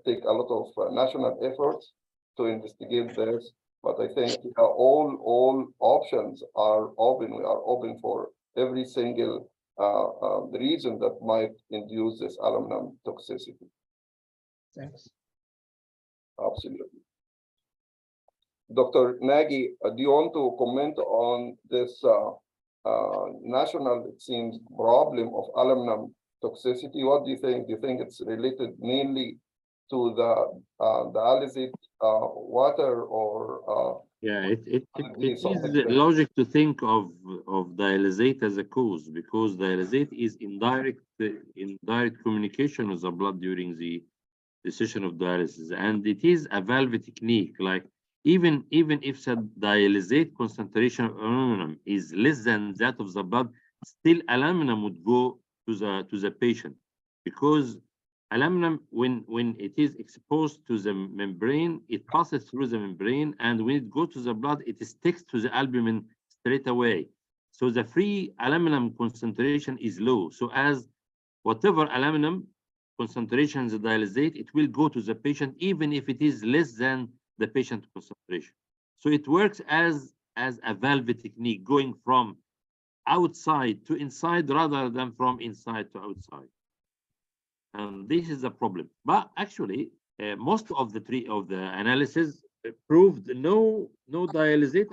take a lot of national efforts to investigate this. But I think all options are open. We are open for every single reason that might induce this aluminum toxicity. Thanks. Absolutely. Dr. Nagy, do you want to comment on this national, it seems, problem of aluminum toxicity? What do you think? Do you think it's related mainly to the dialysate water, or yeah, it is logic to think of dialysate as a cause, because dialysate is in direct communication with the blood during the session of dialysis, and it is a valve technique. Like even if the dialysate concentration of aluminum is less than that of the blood, still aluminum would go to the patient, because aluminum, when it is exposed to the membrane, it passes through the membrane, and when it goes to the blood, it sticks to the albumin straight away. So the free aluminum concentration is low. So as whatever aluminum concentration the dialysate, it will go to the patient even if it is less than the patient concentration. So it works as a valve technique, going from outside to inside rather than from inside to outside. And this is a problem. But actually, most of the analysis proved no dialysate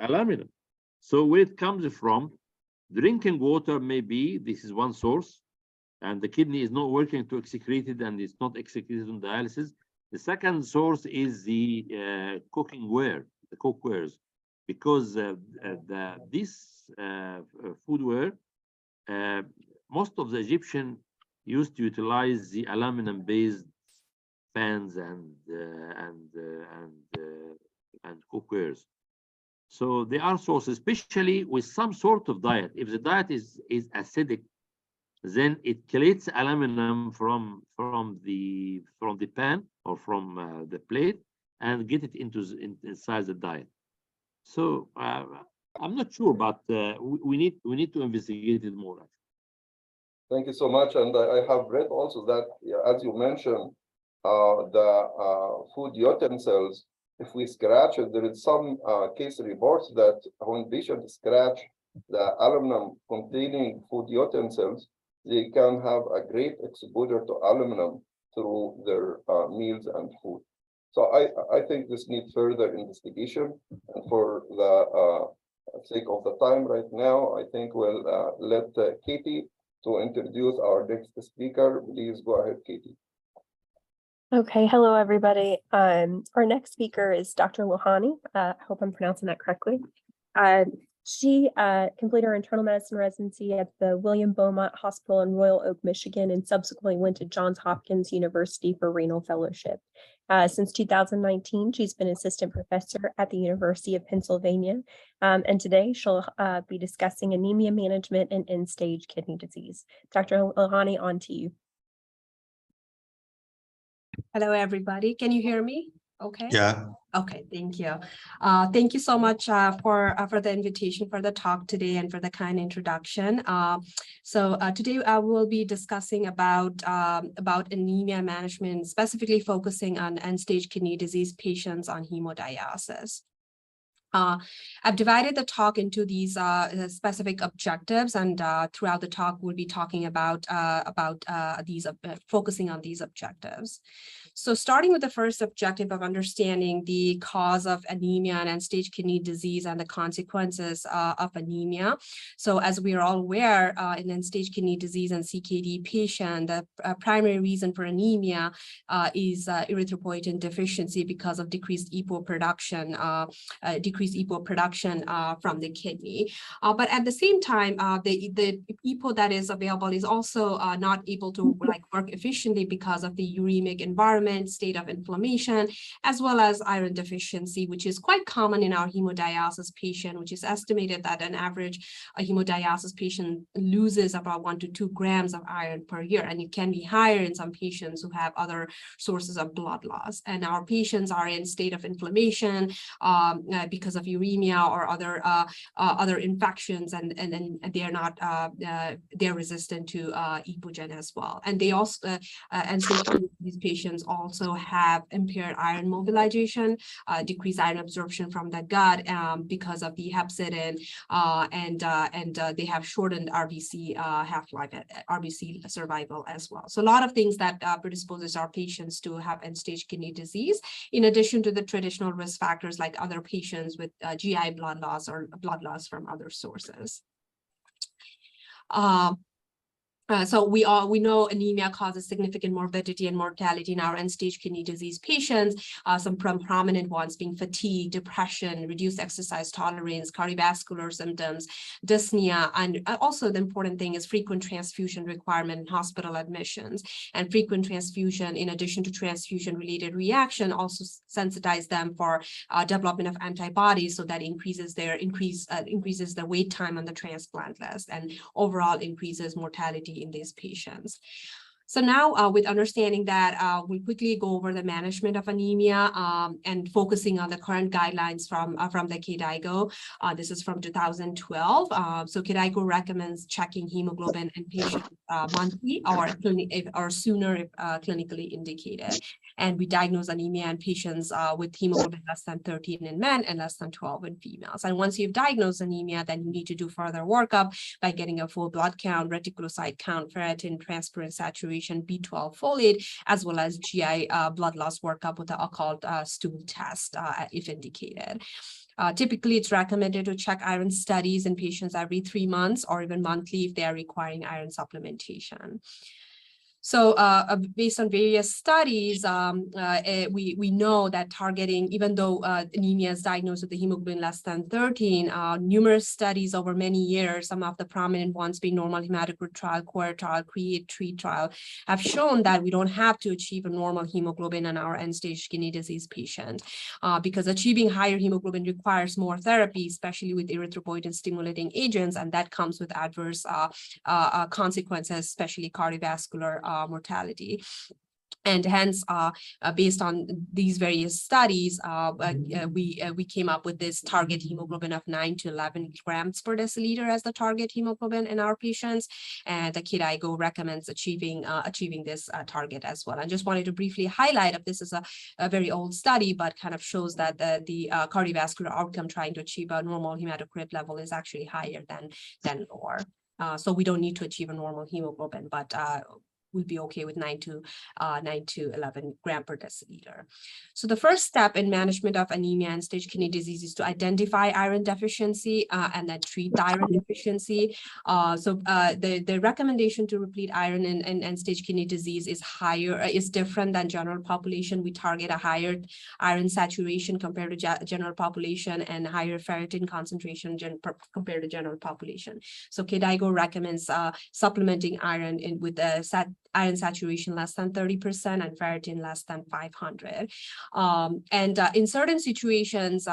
aluminum. So where it comes from, drinking water maybe this is one source, and the kidney is not working to excrete it, and it's not excreted on dialysis. The second source is the cookware, the cookwares, because this foodware, most of the Egyptian used to utilize the aluminum-based pans and cookwares. So they are sources, especially with some sort of diet. If the diet is acidic, then it chelates aluminum from the pan or from the plate and get it inside the diet. So I'm not sure, but we need to investigate it more. Thank you so much. And I have read also that, as you mentioned, the food utensils, if we scratch it, there is some case reports that when patients scratch the aluminum containing food utensils, they can have a great exposure to aluminum through their meals and food. So I think this needs further investigation. And for the sake of the time right now, I think we'll let Katie to introduce our next speaker. Please go ahead, Katie. Okay, hello everybody. Our next speaker is Dr. Lohani. I hope I'm pronouncing that correctly. She completed her internal medicine residency at the William Beaumont Hospital in Royal Oak, Michigan, and subsequently went to Johns Hopkins University for renal fellowship. Since 2019, she's been assistant professor at the University of Pennsylvania, and today she'll be discussing anemia management and end-stage kidney disease. Dr. Lohani, on to you. Hello, everybody. Can you hear me? Okay. Yeah. Okay, thank you. Thank you so much for the invitation for the talk today and for the kind introduction. So today I will be discussing about anemia management, specifically focusing on end-stage kidney disease patients on hemodialysis. I've divided the talk into these specific objectives, and throughout the talk we'll be talking about these, focusing on these objectives. So starting with the first objective of understanding the cause of anemia and end-stage kidney disease and the consequences of anemia. So as we are all aware, in end-stage kidney disease and CKD patient, the primary reason for anemia is erythropoietin deficiency because of decreased EPO production, from the kidney. But at the same time, the EPO that is available is also not able to work efficiently because of the uremic environment, state of inflammation, as well as iron deficiency, which is quite common in our hemodialysis patient, which is estimated that an average hemodialysis patient loses about 1 to 2 grams of iron per year, and it can be higher in some patients who have other sources of blood loss. And our patients are in state of inflammation because of uremia or other infections, and they are not they're resistant to EPOGEN as well. And they also and so these patients also have impaired iron mobilization, decreased iron absorption from the gut because of the hepcidin, and they have shortened RBC half-life, RBC survival as well. So a lot of things that predisposes our patients to have end-stage kidney disease, in addition to the traditional risk factors like other patients with GI blood loss or blood loss from other sources. So we know anemia causes significant morbidity and mortality in our end-stage kidney disease patients, some prominent ones being fatigue, depression, reduced exercise tolerance, cardiovascular symptoms, dyspnea, and also the important thing is frequent transfusion requirement in hospital admissions. And frequent transfusion, in addition to transfusion-related reaction, also sensitize them for development of antibodies, so that increases the wait time on the transplant list and overall increases mortality in these patients. So now with understanding that, we'll quickly go over the management of anemia and focusing on the current guidelines from the KDIGO. This is from 2012. So KDIGO recommends checking hemoglobin in patients monthly or sooner if clinically indicated. And we diagnose anemia in patients with hemoglobin less than 13 in men and less than 12 in females. And once you've diagnosed anemia, then you need to do further workup by getting a full blood count, reticulocyte count, ferritin, transferrin saturation, B12 folate, as well as GI blood loss workup with the occult stool test if indicated. Typically, it's recommended to check iron studies in patients every 3 months or even monthly if they are requiring iron supplementation. So based on various studies, we know that targeting, even though anemia is diagnosed with the hemoglobin less than 13, numerous studies over many years, some of the prominent ones being normal hematocrit trial, CORE trial, CREATE-3 trial, have shown that we don't have to achieve a normal hemoglobin in our end-stage kidney disease patient, because achieving higher hemoglobin requires more therapy, especially with erythropoietin-stimulating agents, and that comes with adverse consequences, especially cardiovascular mortality. And hence, based on these various studies, we came up with this target hemoglobin of 9 to 11 grams per deciliter as the target hemoglobin in our patients. And the KDIGO recommends achieving this target as well. I just wanted to briefly highlight that this is a very old study, but kind of shows that the cardiovascular outcome trying to achieve a normal hematocrit level is actually higher than lower. So we don't need to achieve a normal hemoglobin, but we'd be okay with 9 to 11 gram per deciliter. So the first step in management of anemia and stage kidney disease is to identify iron deficiency and then treat the iron deficiency. The recommendation to replete iron in end-stage kidney disease is different than general population. We target a higher iron saturation compared to general population and higher ferritin concentration compared to general population. So KDIGO recommends supplementing iron with iron saturation less than 30% and ferritin less than 500. In certain situations,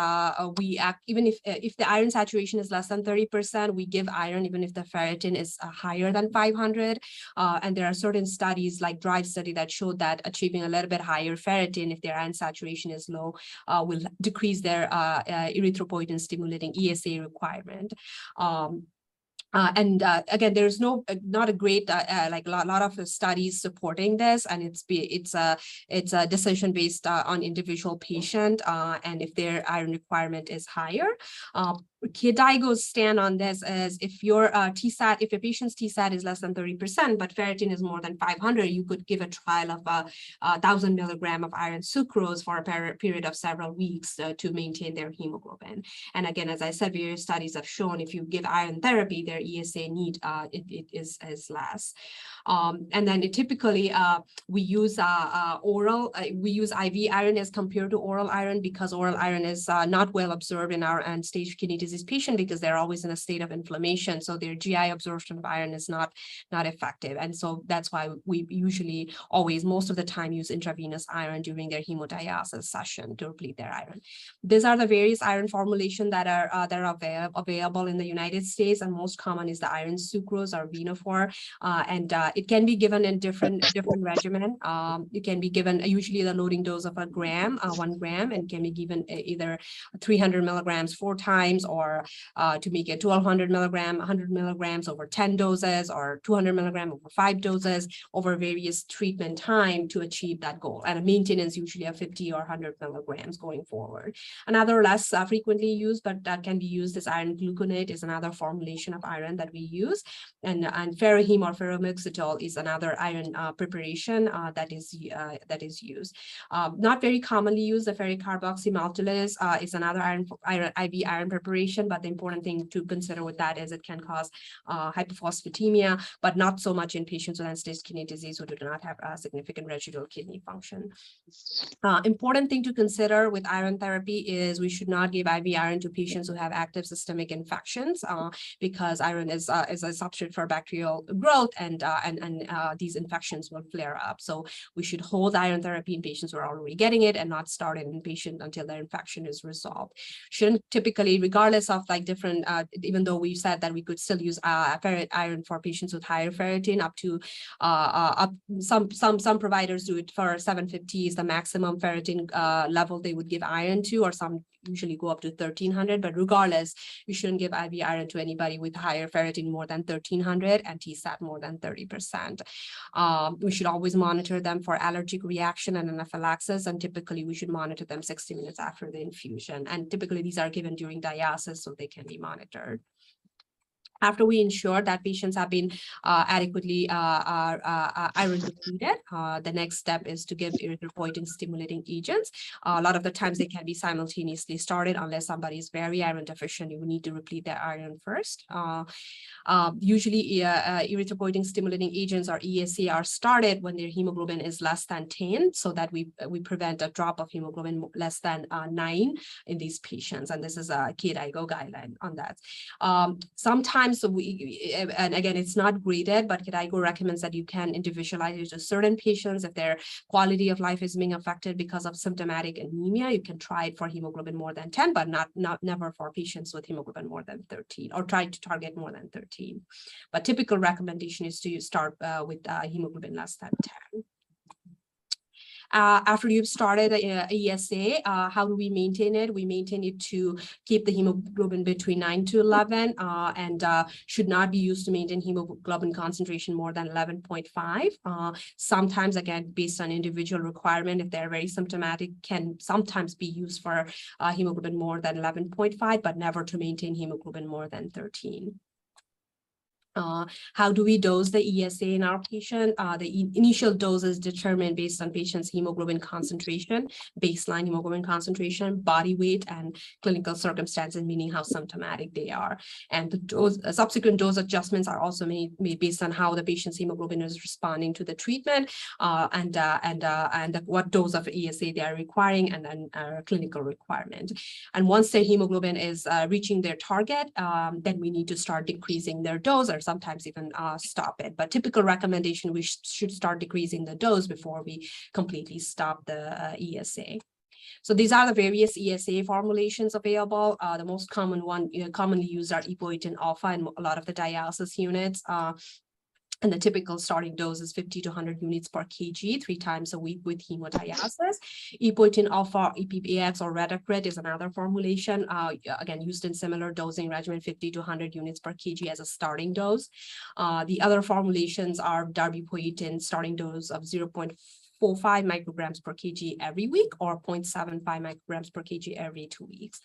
we act even if the iron saturation is less than 30%, we give iron even if the ferritin is higher than 500. And there are certain studies like DRIVE study that showed that achieving a little bit higher ferritin if their iron saturation is low will decrease their erythropoietin stimulating ESA requirement. Again, there's not a great like a lot of studies supporting this, and it's a decision based on individual patient and if their iron requirement is higher. KDIGO's stand on this is if your if your patient's TSAT is less than 30%, but ferritin is more than 500, you could give a trial of 1,000 milligram of iron sucrose for a period of several weeks to maintain their hemoglobin. And again, as I said, various studies have shown if you give iron therapy, their ESA need it is less. And then typically we use we use IV iron as compared to oral iron because oral iron is not well absorbed in our end-stage kidney disease patient because they're always in a state of inflammation. So their GI absorption of iron is not effective. And so that's why we usually always, most of the time, use intravenous iron during their hemodialysis session to replete their iron. These are the various iron formulations that are available in the United States, and most common is the iron sucrose or Venofor. And it can be given in different regimen. It can be given usually the loading dose of 1 gram, and can be given either 300 milligrams 4 times, or to make it 1200 milligram, 100 milligrams over 10 doses, or 200 milligram over 5 doses over various treatment time to achieve that goal. And a maintenance usually of 50 or 100 milligrams going forward. Another less frequently used, but that can be used as iron gluconate is another formulation of iron that we use. And ferroheme or ferromixitol is another iron preparation that is used. Not very commonly used, the ferricarboxymaltolase is another IV iron preparation, but the important thing to consider with that is it can cause hypophosphatemia, but not so much in patients with end-stage kidney disease who do not have significant residual kidney function. Important thing to consider with iron therapy is we should not give IV iron to patients who have active systemic infections because iron is a substrate for bacterial growth, and these infections will flare up. So we should hold iron therapy in patients who are already getting it and not start it in patient until their infection is resolved. Shouldn't typically, regardless regardless of like different, even though we said that we could still use ferret iron for patients with higher ferritin, up to some providers do it for 750 is the maximum ferritin level they would give iron to, or some usually go up to 1300. But regardless, you shouldn't give IV iron to anybody with higher ferritin more than 1300 and TSAT more than 30%. We should always monitor them for allergic reaction and anaphylaxis, and typically we should monitor them 60 minutes after the infusion. And typically these are given during dialysis, so they can be monitored. After we ensure that patients have been adequately iron depleted, the next step is to give erythropoietin stimulating agents. A lot of the times they can be simultaneously started unless somebody is very iron deficient. You need to replete their iron first. Usually erythropoietin stimulating agents or ESA are started when their hemoglobin is less than 10, so that we prevent a drop of hemoglobin less than 9 in these patients. And this is a KDIGO guideline on that. Sometimes, so and again, it's not graded, but KDIGO recommends that you can individualize it to certain patients. If their quality of life is being affected because of symptomatic anemia, you can try it for hemoglobin more than 10, but never for patients with hemoglobin more than 13, or try to target more than 13. But typical recommendation is to start with hemoglobin less than 10. After you've started ESA, how do we maintain it? We maintain it to keep the hemoglobin between 9 to 11 and should not be used to maintain hemoglobin concentration more than 11.5. Sometimes, again, based on individual requirement, if they're very symptomatic, can sometimes be used for hemoglobin more than 11.5, but never to maintain hemoglobin more than 13. How do we dose the ESA in our patient? The initial dose is determined based on patient's hemoglobin concentration, baseline hemoglobin concentration, body weight, and clinical circumstances, meaning how symptomatic they are. And the dose, subsequent dose adjustments are also made based on how the patient's hemoglobin is responding to the treatment, and what dose of ESA they are requiring, and then clinical requirement. And once their hemoglobin is reaching their target, then we need to start decreasing their dose, or sometimes even stop it. But typical recommendation, we should start decreasing the dose before we completely stop the ESA. So these are the various ESA formulations available. The most common one, commonly used are epoetin alpha in a lot of the dialysis units. And the typical starting dose is 50 to 100 units per kg, 3 times a week with hemodialysis. Epoetin alpha, EPPX, or Retacrit is another formulation, again, used in similar dosing regimen, 50 to 100 units per kg as a starting dose. The other formulations are darbepoetin, starting dose of 0.45 micrograms per kg every week, or 0.75 micrograms per kg every 2 weeks.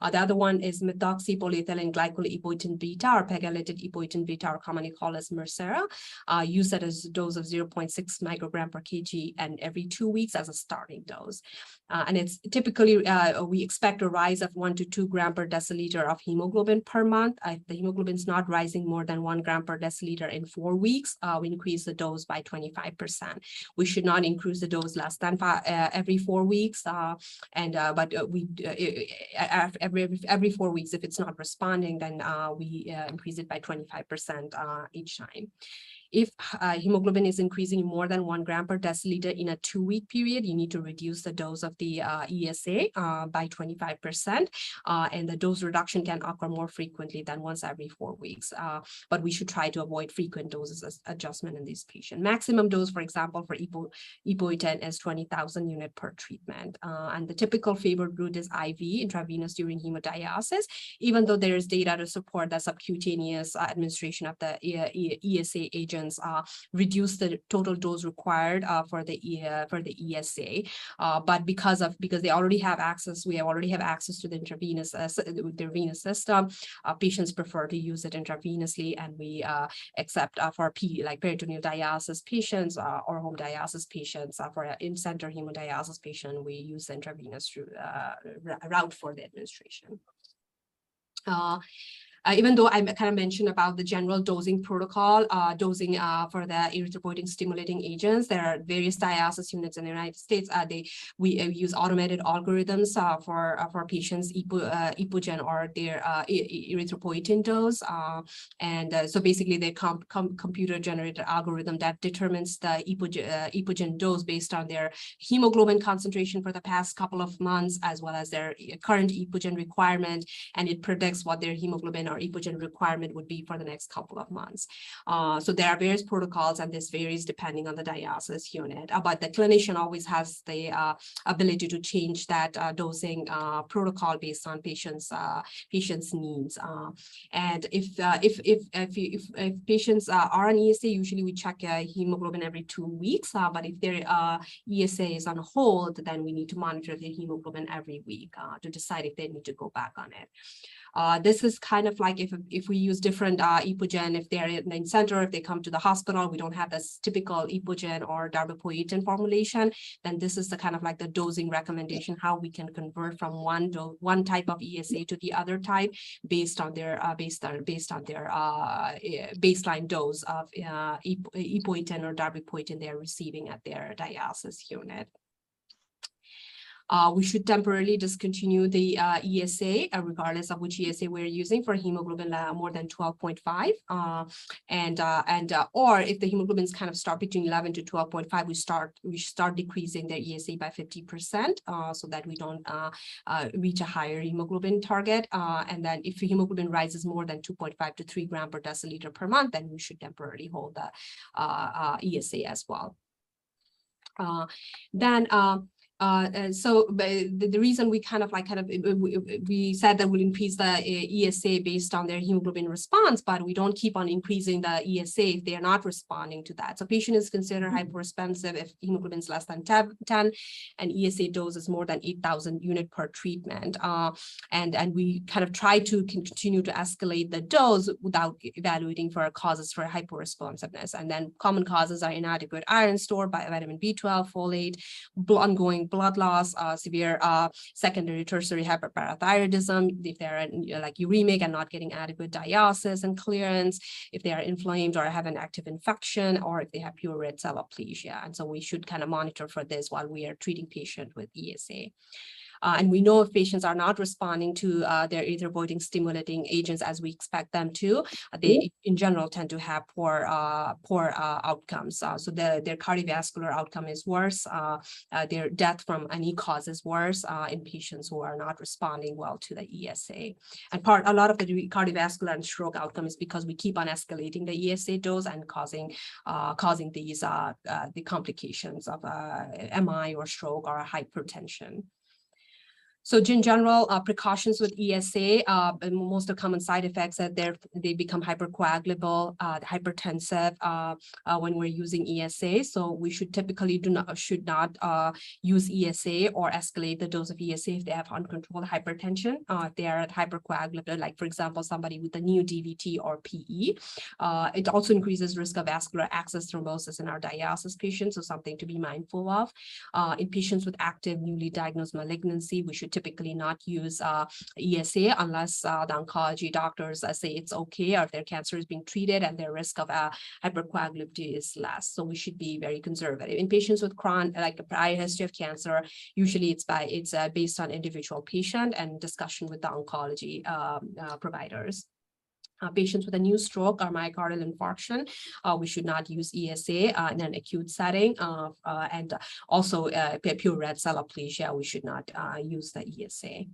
The other one is methoxypolyethylene glycol epoetin beta, or pegylated epoetin beta, or commonly called as Mansoura, used at a dose of 0.6 microgram per kg and every 2 weeks as a starting dose. And it's typically, we expect a rise of 1 to 2 gram per deciliter of hemoglobin per month. If the hemoglobin is not rising more than 1 gram per deciliter in 4 weeks, we increase the dose by 25%. We should not increase the dose less than every 4 weeks, every 4 weeks, if it's not responding, then we increase it by 25% each time. If hemoglobin is increasing more than 1 gram per deciliter in a 2-week period, you need to reduce the dose of the ESA by 25%. And the dose reduction can occur more frequently than once every 4 weeks. But we should try to avoid frequent doses adjustment in these patients. Maximum dose, for example, for epoetin is 20,000 units per treatment. And the typical favored route is IV, intravenous during hemodialysis, even though there is data to support the subcutaneous administration of the ESA agent reduce the total dose required for the ESA, but because they already have access, we already have access to the intravenous venous system. Patients prefer to use it intravenously, and we accept for like peritoneal dialysis patients or home dialysis patients. For in-center hemodialysis patient, we use the intravenous route for the administration. Even though I kind of mentioned about the general dosing protocol, dosing for the erythropoietin stimulating agents, there are various dialysis units in the United States. We use automated algorithms for patients' epogen or their erythropoietin dose, so basically they computer-generated algorithm that determines the epogen dose based on their hemoglobin concentration for the past couple of months, as well as their current epogen requirement, and it predicts what their hemoglobin or epogen requirement would be for the next couple of months. So there are various protocols, and this varies depending on the dialysis unit. But the clinician always has the ability to change that dosing protocol based on patients' needs. And if patients are on ESA, usually we check hemoglobin every 2 weeks. But if their ESA is on hold, then we need to monitor their hemoglobin every week to decide if they need to go back on it. This is kind of like if we use different epogen, if they're in the center, if they come to the hospital, we don't have this typical epogen or darbepoetin formulation, then this is the kind of like the dosing recommendation, how we can convert from one type of ESA to the other type based on their baseline dose of epoetin or darbepoetin they're receiving at their dialysis unit. We should temporarily discontinue the ESA, regardless of which ESA we're using for hemoglobin more than 12.5. Or if the hemoglobins kind of start between 11 to 12.5, we start decreasing the ESA by 50%, so that we don't reach a higher hemoglobin target. And then if hemoglobin rises more than 2.5 to 3 grams per deciliter per month, then we should temporarily hold the ESA as well. So the reason we we said that we'll increase the ESA based on their hemoglobin response, but we don't keep on increasing the ESA if they are not responding to that. So patient is considered hyperresponsive if hemoglobin is less than 10 and ESA dose is more than 8,000 units per treatment. And we kind of try to continue to escalate the dose without evaluating for causes for hyperresponsiveness. And then common causes are inadequate iron store, vitamin B12, folate, ongoing blood loss, severe secondary tertiary hyperparathyroidism, if they're like uremic and not getting adequate dialysis and clearance, if they are inflamed or have an active infection, or if they have pure red cell aplasia. And so we should kind of monitor for this while we are treating patient with ESA. And we know if patients are not responding to their erythropoietin stimulating agents as we expect them to, they in general tend to have poor outcomes. So their cardiovascular outcome is worse. Their death from any cause is worse in patients who are not responding well to the ESA. And a lot of the cardiovascular and stroke outcome is because we keep on escalating the ESA dose and causing these the complications of MI or stroke or hypertension. So in general, precautions with ESA, most of the common side effects that they become hypercoagulable, hypertensive when we're using ESA. So we should typically should not use ESA or escalate the dose of ESA if they have uncontrolled hypertension. If they are at hypercoagulable, like for example, somebody with a new DVT or PE. It also increases risk of vascular access thrombosis in our dialysis patients, so something to be mindful of. In patients with active newly diagnosed malignancy, we should typically not use ESA unless the oncology doctors say it's okay, or if their cancer is being treated and their risk of hypercoagulability is less. So we should be very conservative. In patients with like a prior history of cancer, usually it's based on individual patient and discussion with the oncology providers. Patients with a new stroke or myocardial infarction, we should not use ESA in an acute setting, and also pure red cell aplasia, we should not use the ESA.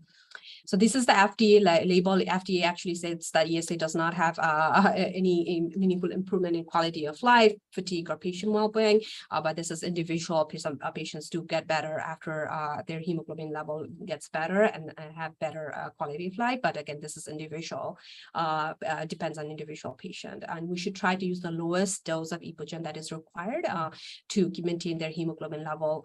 So this is the FDA label. FDA actually says that ESA does not have any meaningful improvement in quality of life, fatigue, or patient well-being, but this is individual. Some patients do get better after their hemoglobin level gets better and have better quality of life. But again, this is individual, depends on individual patient. And we should try to use the lowest dose of epogen that is required to maintain their hemoglobin level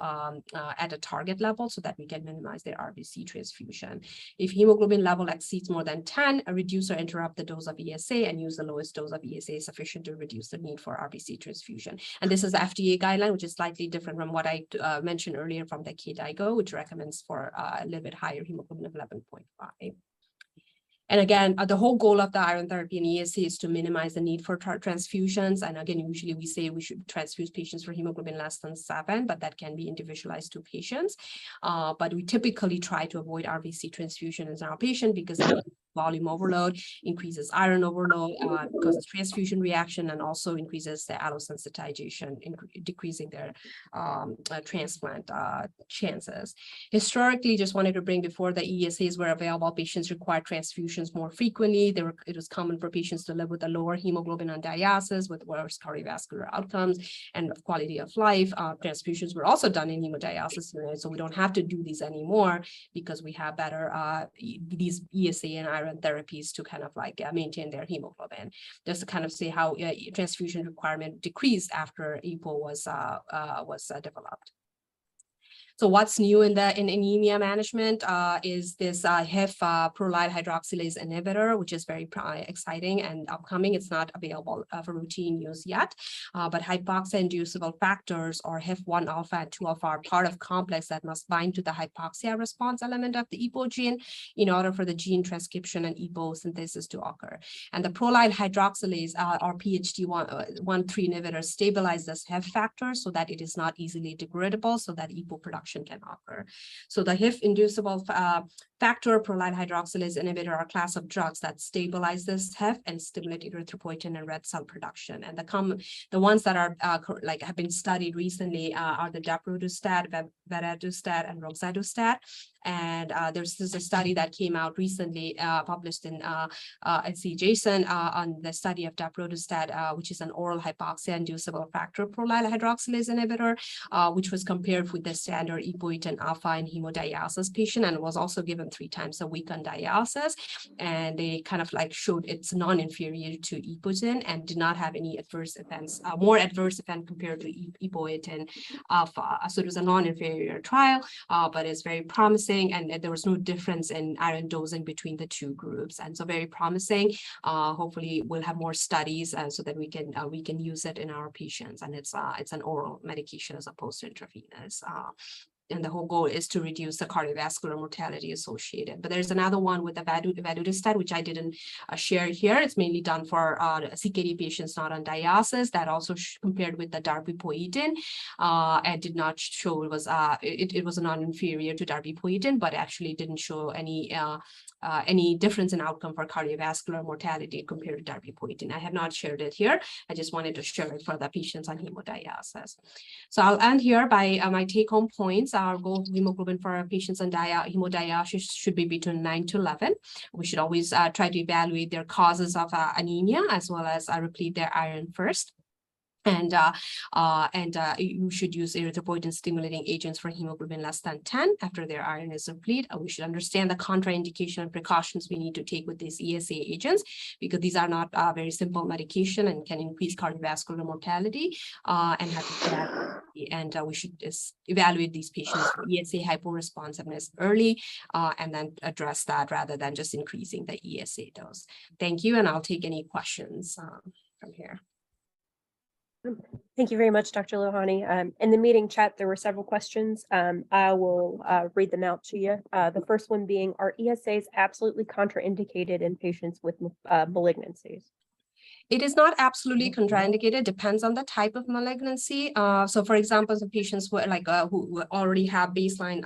at a target level so that we can minimize their RBC transfusion. If hemoglobin level exceeds more than 10, reduce or interrupt the dose of ESA and use the lowest dose of ESA sufficient to reduce the need for RBC transfusion. And this is the FDA guideline, which is slightly different from what I mentioned earlier from the KDIGO, which recommends for a little bit higher hemoglobin of 11.5. And again, the whole goal of the iron therapy in ESA is to minimize the need for transfusions. And again, usually we say we should transfuse patients for hemoglobin less than 7, but that can be individualized to patients. But we typically try to avoid RBC transfusions in our patient because volume overload increases iron overload, causes transfusion reaction, and also increases the allosensitization, decreasing their transplant chances. Historically, just wanted to bring before the ESAs were available, patients required transfusions more frequently. It was common for patients to live with a lower hemoglobin on dialysis with worse cardiovascular outcomes and quality of life. Transfusions were also done in hemodialysis units, so we don't have to do these anymore because we have better these ESA and iron therapies to kind of like maintain their hemoglobin. Just to kind of see how transfusion requirement decreased after EPO was developed. So what's new in anemia management is this HIF prolyl hydroxylase inhibitor, which is very exciting and upcoming. It's not available for routine use yet, but hypoxia-inducible factors or HIF-1 alpha and 2 alpha are part of complex that must bind to the hypoxia response element of the EPO gene in order for the gene transcription and EPO synthesis to occur. And the prolyl hydroxylase or PHD13 inhibitor stabilize this HIF factor so that it is not easily degradable, so that EPO production can occur. So the HIF-inducible factor prolyl hydroxylase inhibitor are a class of drugs that stabilize this HIF and stimulate erythropoietin and red cell production. And the ones that are have been studied recently are the daprodustat, vadadustat, and roxadustat. And there's a study that came out recently, published in Jason on the study of daprodustat, which is an oral hypoxia-inducible factor prolyl hydroxylase inhibitor, which was compared with the standard epoetin alpha in hemodialysis patient, and was also given 3 times a week on dialysis. And they kind of like showed it's non-inferior to epoetin and did not have any adverse events, more adverse event compared to epoetin alpha. So it was a non-inferior trial, but it's very promising. And there was no difference in iron dosing between the 2 groups, and so very promising. Hopefully, we'll have more studies so that we can use it in our patients. And it's an oral medication as opposed to intravenous. And the whole goal is to reduce the cardiovascular mortality associated. But there's another one with the vadadustat, which I didn't share here. It's mainly done for CKD patients not on dialysis. That also compared with the darbepoetin, and did not show it was a non-inferior to darbepoetin, but actually didn't show any difference in outcome for cardiovascular mortality compared to darbepoetin. I have not shared it here. I just wanted to share it for the patients on hemodialysis. So I'll end here by my take-home points. Our goal hemoglobin for our patients on hemodialysis should be between 9 to 11. We should always try to evaluate their causes of anemia as well as replete their iron first. And you should use erythropoietin stimulating agents for hemoglobin less than 10 after their iron is depleted. We should understand the contraindication and precautions we need to take with these ESA agents, because these are not very simple medication and can increase cardiovascular mortality and we should evaluate these patients for ESA hyporesponsiveness early and then address that rather than just increasing the ESA dose. Thank you, and I'll take any questions from here. Thank you very much, Dr. Lohani. In the meeting chat, there were several questions. I will read them out to you. The first one being, are ESAs absolutely contraindicated in patients with malignancies? It is not absolutely contraindicated, depends on the type of malignancy. So for example, the patients who who already have baseline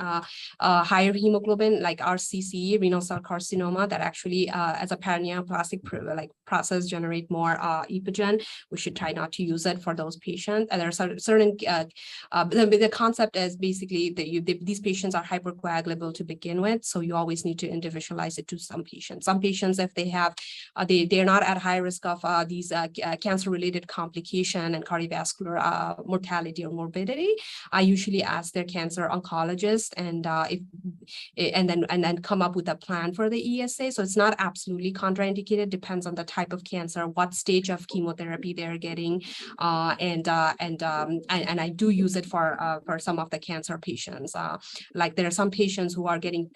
higher hemoglobin, like RCC, renal cell carcinoma, that actually as a paraneoplastic process generate more epogen, we should try not to use it for those patients. And there are certain, the concept is basically that these patients are hypercoagulable to begin with, so you always need to individualize it to some patients. Some patients, if they have, they're not at high risk of these cancer-related complication and cardiovascular mortality or morbidity, I usually ask their cancer oncologist and then come up with a plan for the ESA. So it's not absolutely contraindicated, depends on the type of cancer, what stage of chemotherapy they're getting, and I do use it for some of the cancer patients. Like there are some patients who are getting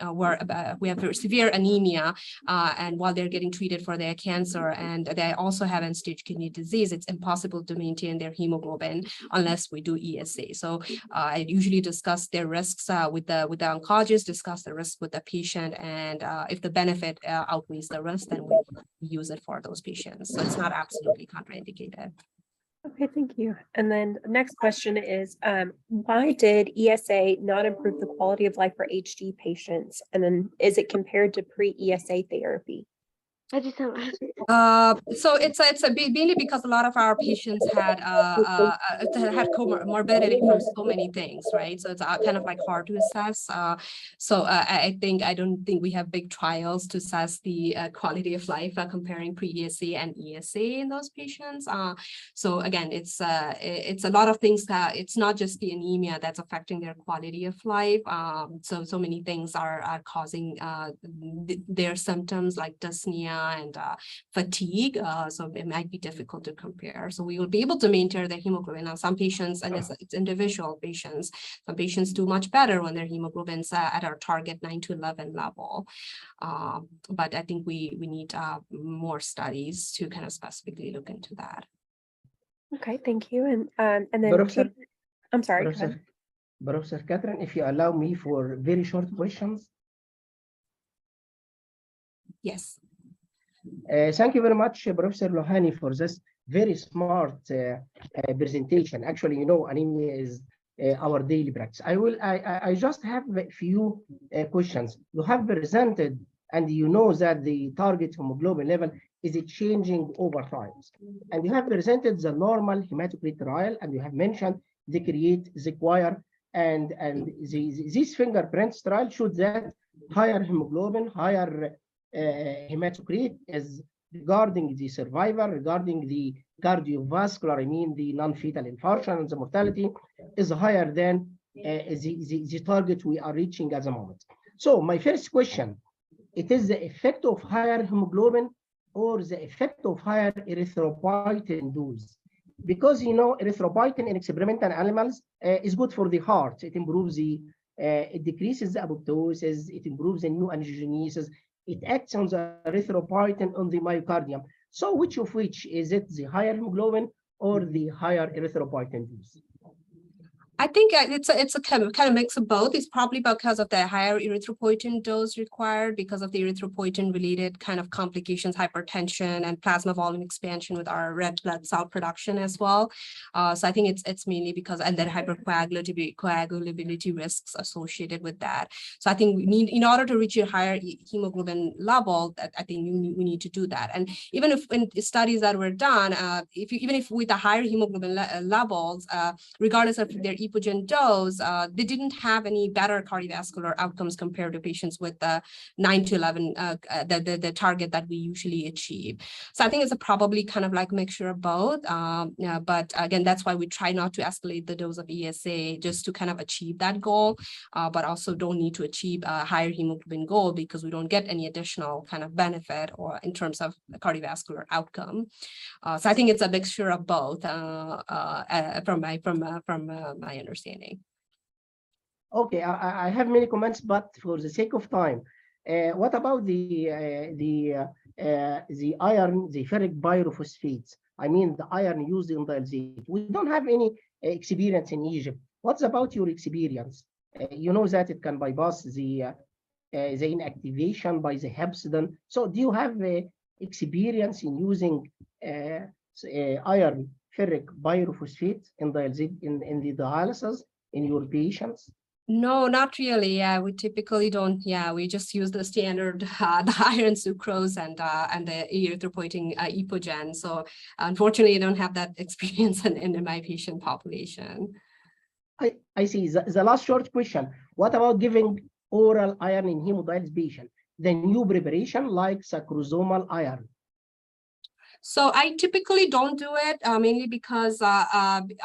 we have severe anemia, and while they're getting treated for their cancer, and they also have end-stage kidney disease, it's impossible to maintain their hemoglobin unless we do ESA. So I usually discuss their risks with the oncologist, discuss the risk with the patient, and if the benefit outweighs the risk, then we use it for those patients. So it's not absolutely contraindicated. Okay, thank you. And then next question is, why did ESA not improve the quality of life for HD patients? And then is it compared to pre-ESA therapy? So it's mainly because a lot of our patients had comorbidity from so many things, right? So it's kind of like hard to assess. I don't think we have big trials to assess the quality of life comparing pre-ESA and ESA in those patients. So again, it's a lot of things that it's not just the anemia that's affecting their quality of life. So many things are causing their symptoms like dyspnea and fatigue, so it might be difficult to compare. So we will be able to maintain the hemoglobin. Now, some patients, and it's individual patients, some patients do much better when their hemoglobin's at our target 9 to 11 level. But I think we need more studies to kind of specifically look into that. Okay, thank you. And then Professor, I'm sorry. Go ahead. Professor Catherine, if you allow me for very short questions. Yes. Thank you very much, Professor Lohani, for this very smart presentation. Actually, you know, anemia is our daily practice. I just have a few questions. You have presented, and you know that the target hemoglobin level is changing over time. And you have presented the normal hematocrit trial, and you have mentioned the create, the choir, and these fingerprints trial showed that higher hemoglobin, higher hematocrit is regarding the survivor, regarding the cardiovascular, I mean the non-fatal infarction, and the mortality is higher than the target we are reaching at the moment. So my first question, it is the effect of higher hemoglobin or the effect of higher erythropoietin dose? Because, you know, erythropoietin in experimental animals is good for the heart. It improves it decreases the apoptosis, it improves the new angiogenesis, it acts on the erythropoietin on the myocardium. So which of which is it, the higher hemoglobin or the higher erythropoietin dose? I think it's a kind of mix of both. It's probably because of the higher erythropoietin dose required because of the erythropoietin related kind of complications, hypertension and plasma volume expansion with our red blood cell production as well. So I think it's mainly because, and then hypercoagulability risks associated with that. So I think we need, in order to reach a higher hemoglobin level, I think we need to do that. And even if in studies that were done, even if with the higher hemoglobin levels, regardless of their epogen dose, they didn't have any better cardiovascular outcomes compared to patients with the 9 to 11, the target that we usually achieve. So I think it's probably kind of like mixture of both. But again, that's why we try not to escalate the dose of ESA just to kind of achieve that goal, but also don't need to achieve a higher hemoglobin goal because we don't get any additional kind of benefit or in terms of cardiovascular outcome. So I think it's a mixture of both from my understanding. Okay, I have many comments, but for the sake of time, what about the iron, the ferric pyrophosphates? I mean, the iron used in dialysis. We don't have any experience in Egypt. What's about your experience? You know that it can bypass the inactivation by the hepcidin. So do you have experience in using iron ferric pyrophosphate in the dialysis in your patients? No, not really. Yeah, we typically don't. Yeah, we just use the standard the iron sucrose and the erythropoietin epogen. So unfortunately, I don't have that experience in my patient population. I see. The last short question: what about giving oral iron in hemodialysis patient? The new preparation like sacrosomal iron. So I typically don't do it mainly because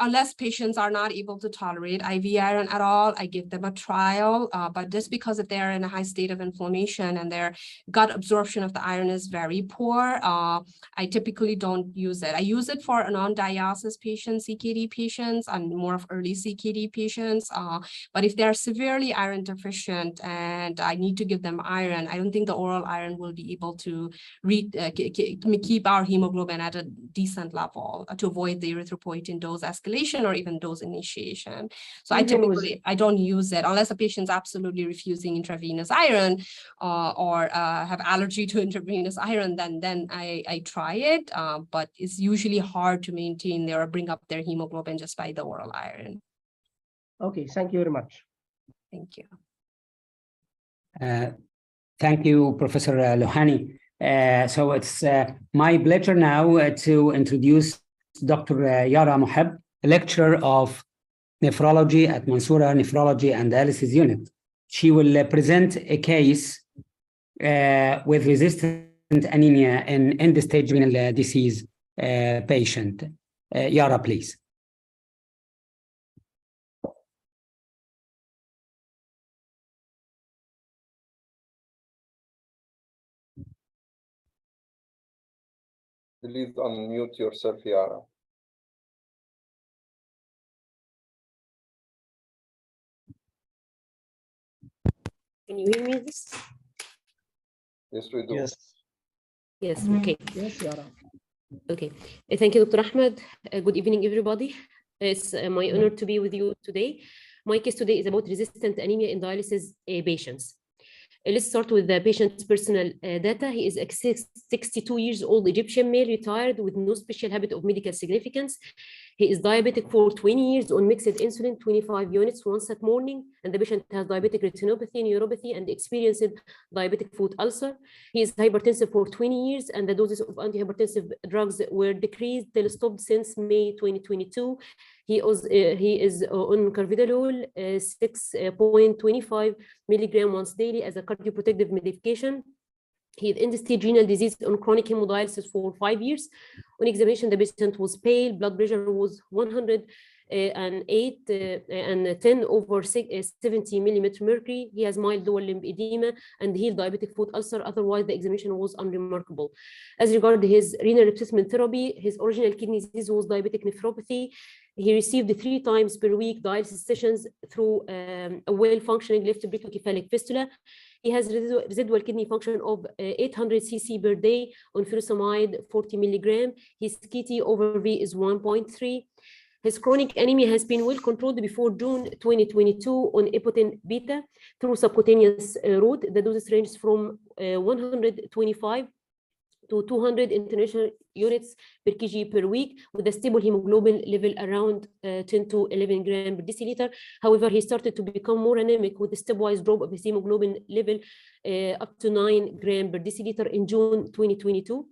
unless patients are not able to tolerate IV iron at all, I give them a trial. But just because if they're in a high state of inflammation and their gut absorption of the iron is very poor, I typically don't use it. I use it for non-dialysis patients, CKD patients, and more of early CKD patients. But if they're severely iron deficient and I need to give them iron, I don't think the oral iron will be able to keep our hemoglobin hemoglobin at a decent level to avoid the erythropoietin dose escalation or even dose initiation. So I don't use it unless a patient's absolutely refusing intravenous iron or have allergy to intravenous iron, then I try it, but it's usually hard to maintain or bring up their hemoglobin just by the oral iron. Okay, thank you very much. Thank you. Thank you, Professor Lohani. So it's my pleasure now to introduce Dr. Yara Moheb, lecturer of nephrology at Mansoura Nephrology and Dialysis Unit. She will present a case with resistant anemia in end-stage renal disease patient. Yara, please. Please unmute yourself, Yara. Can you hear me? Yes, we do. Yes. Yes, okay. Yes, Yara. Okay. Thank you, Dr. Ahmed. Good evening, everybody. It's my honor to be with you today. My case today is about resistant anemia in dialysis patients. Let's start with the patient's personal data. He is a 62 years old Egyptian male, retired with no special habit of medical significance. He is diabetic for 20 years on mixed insulin, 25 units once at morning, and the patient has diabetic retinopathy, neuropathy, and experienced diabetic foot ulcer. He is hypertensive for 20 years, and the doses of antihypertensive drugs were decreased till stopped since May 2022. He is on carvedilol 6.25 milligram once daily as a cardioprotective medication. He had end-stage renal disease on chronic hemodialysis for 5 years. On examination, the patient was pale, blood pressure was 108 and 10 over 70 millimeter mercury. He has mild lower limb edema and healed diabetic foot ulcer. Otherwise, the examination was unremarkable. As regard his renal replacement therapy, his original kidney disease was diabetic nephropathy. He received 3 times per week dialysis sessions through a well-functioning left brachiocephalic fistula. He has residual kidney function of 800 cc per day on furosemide 40 milligram. His KT over V is 1.3. His chronic anemia has been well controlled before June 2022 on epotin beta through subcutaneous route. The doses ranges from 125 to 200 international units per kg per week, with a stable hemoglobin level around 10 to 11 gram per deciliter. However, he started to become more anemic with a stepwise drop of his hemoglobin level up to 9 gram per deciliter in June 2022.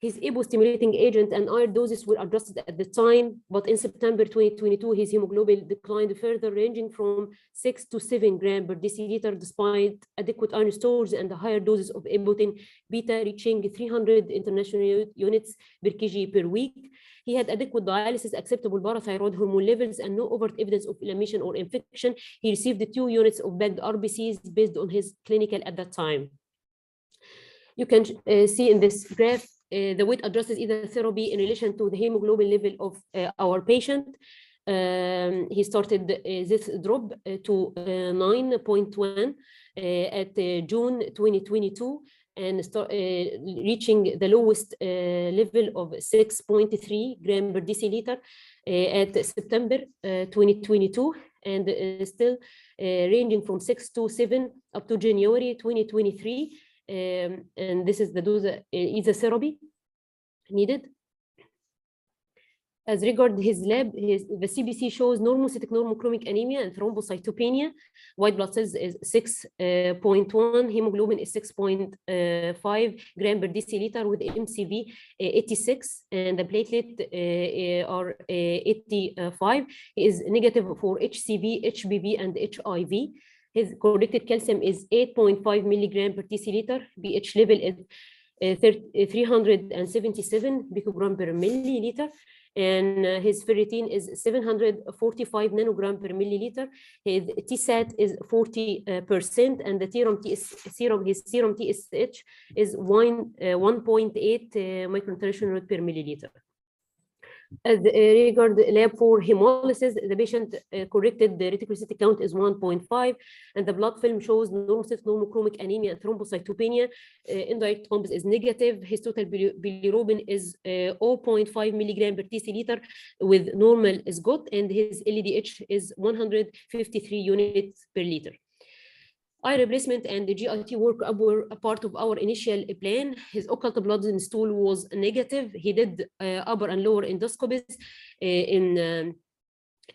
His APO-stimulating agent and iron doses were adjusted at the time, but in September 2022, his hemoglobin declined further, ranging from 6 to 7 gram per deciliter, despite adequate iron stores and the higher doses of epotin beta reaching 300 international units per kg per week. He had adequate dialysis, acceptable parathyroid hormone levels, and no overt evidence of inflammation or infection. He received 2 units of bagged RBCs based on his clinical at that time. You can see in this graph the weight adjusted either therapy in relation to the hemoglobin level of our patient. He started this drop to 9.1 at June 2022 and reaching the lowest level of 6.3 gram per deciliter at September 2022, and still ranging from 6 to 7 up to January 2023. And this is the dose either therapy needed. As regard his lab, the CBC shows normocytic normochromic anemia and thrombocytopenia. White blood cells is 6.1, hemoglobin is 6.5 gram per deciliter with MCV 86, and the platelet are 85. He is negative for HCV, HBV, and HIV. His corrected calcium is 8.5 milligram per deciliter. pH level is 377 picogram per milliliter. And his ferritin is 745 nanogram per milliliter. His TSAT is 40%, and the his serum TSH is 1.8 microinternational per milliliter. As regard the lab for hemolysis, the patient corrected the reticulocyte count is 1.5, and the blood film shows normocytic normochromic anemia and thrombocytopenia. Indirect comps is negative. His total bilirubin is 0.5 milligram per deciliter with normal is good, and his LDH is 153 units per liter. Eye replacement and the GIT workup were a part of our initial plan. His occult blood in stool was negative. He did upper and lower endoscopies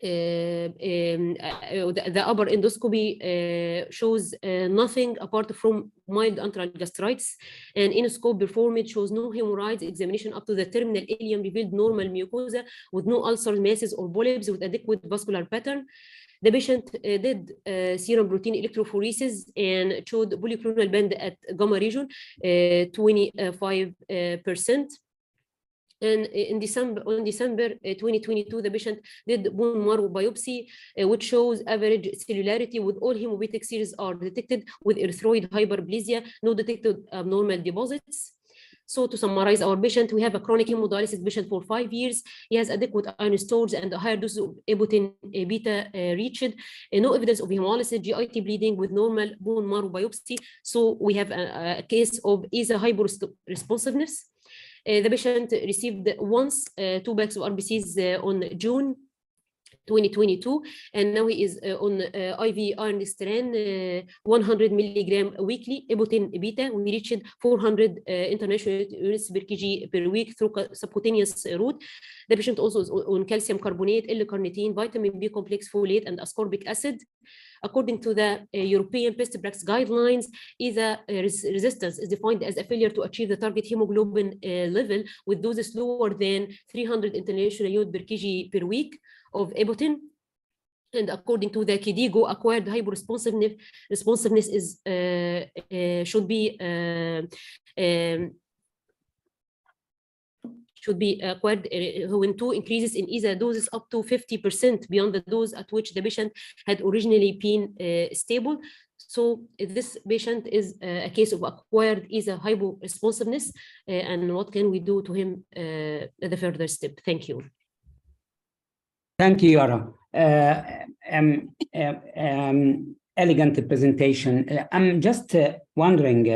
the upper endoscopy shows nothing apart from mild antral gastritis, and endoscope performed shows no hemorrhoids. Examination up to the terminal ileum revealed normal mucosa with no ulcers, masses, or polyps with adequate vascular pattern. The patient did serum protein electrophoresis and showed polyclonal band at gamma region 25%. And in December 2022, the patient did bone marrow biopsy, which shows average cellularity with all hemolytic series are detected with erythroid hyperplasia, no detected abnormal deposits. So to summarize our patient, we have a chronic hemodialysis patient for 5 years. He has adequate iron stores and a higher dose of epotin beta reached. No evidence of hemolysis, GIT bleeding with normal bone marrow biopsy. So we have a case of ESA hyperresponsiveness. The patient received once 2 bags of RBCs on June 2022, and now he is on IV iron strand 100 milligram weekly, epotin beta. We reached 400 international units per kg per week through subcutaneous route. The patient also is on calcium carbonate, L-carnitine, vitamin B complex, folate, and ascorbic acid. According to the European best practice guidelines, ESA resistance is defined as a failure to achieve the target hemoglobin level with doses lower than 300 international units per kg per week of epotin. And according to the KDIGO, acquired hyperresponsiveness is should be acquired when 2 increases in ESA doses up to 50% beyond the dose at which the patient had originally been stable. So this patient is a case of acquired ESA hyporesponsiveness, and what can we do to him at the further step? Thank you. Thank you, Yara. Elegant presentation. I'm just wondering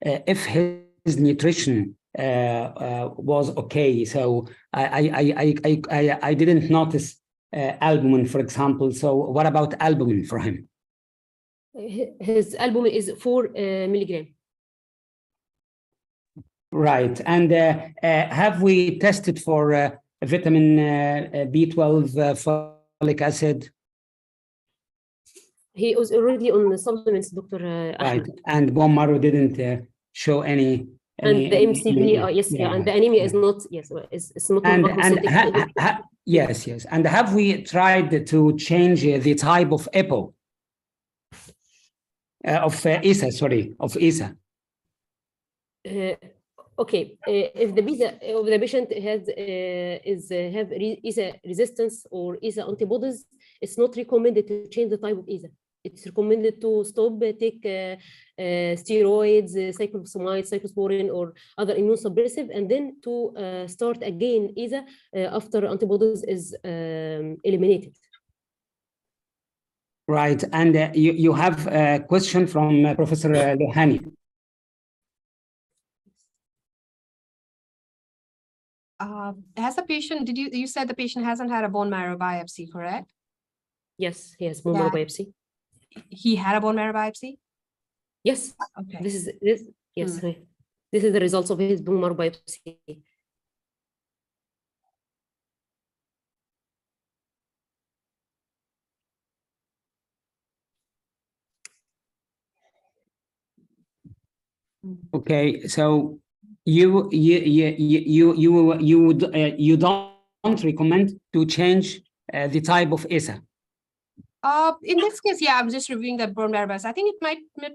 if his nutrition was okay. So I didn't notice albumin, for example. So what about albumin for him? His albumin is 4 milligram. Right. And have we tested for vitamin B12, folic acid? He was already on the supplements, Dr. Right. And bone marrow didn't show any. And the MCV, yes, yeah, and the anemia is not, yes, it's not. Yes, yes. And have we tried to change the type of EPO? Of ESA? Okay, if the patient has have ESA resistance or ESA antibodies, it's not recommended to change the type of ESA. It's recommended to stop, take steroids, cyclophosphamide, cyclosporin, or other immune suppressive, and then to start again ESA after antibodies is eliminated. Right, and you have a question from Professor Lohani. Has the patient, you said the patient hasn't had a bone marrow biopsy, correct? Yes, he has bone marrow biopsy. He had a bone marrow biopsy? Yes. Okay. This is this is the results of his bone marrow biopsy. Okay, so you don't recommend to change the type of ESA? In this case, yeah, I'm just reviewing that bone marrow biopsy. I think it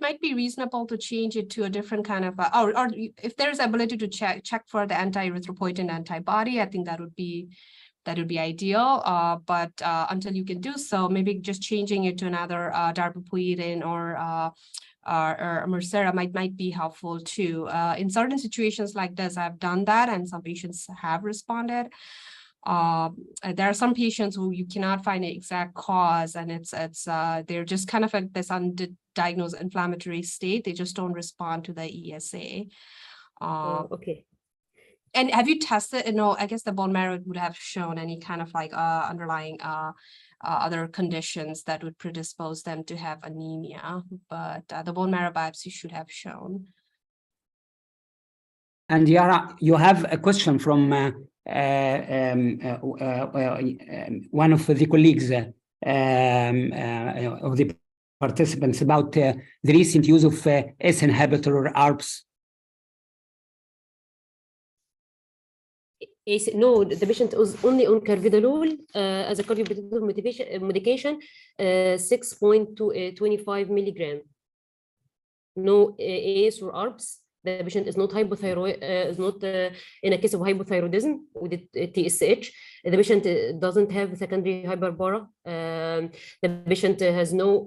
might be reasonable to change it to a different kind of, or if there's ability to check for the anti-erythropoietin antibody, I think that would be ideal. But until you can do so, maybe just changing it to another darbepoetin or Mircera might be helpful too. In certain situations like this, I've done that, and some patients have responded. There are some patients who you cannot find an exact cause, and they're just kind of at this undiagnosed inflammatory state. They just don't respond to the ESA. Okay. And have you tested? No, I guess the bone marrow would have shown any kind of like underlying other conditions that would predispose them to have anemia, but the bone marrow biopsy should have shown. And Yara, you have a question from one of the colleagues of the participants about the recent use of S inhibitor or ARBs. No, the patient was only on carvedilol as a cardioprotective medication, 6.25 milligram. No ACE or ARBs. The patient is not hypothyroid, is not in a case of hypothyroidism with TSH. The patient doesn't have secondary hyperbara. The patient has no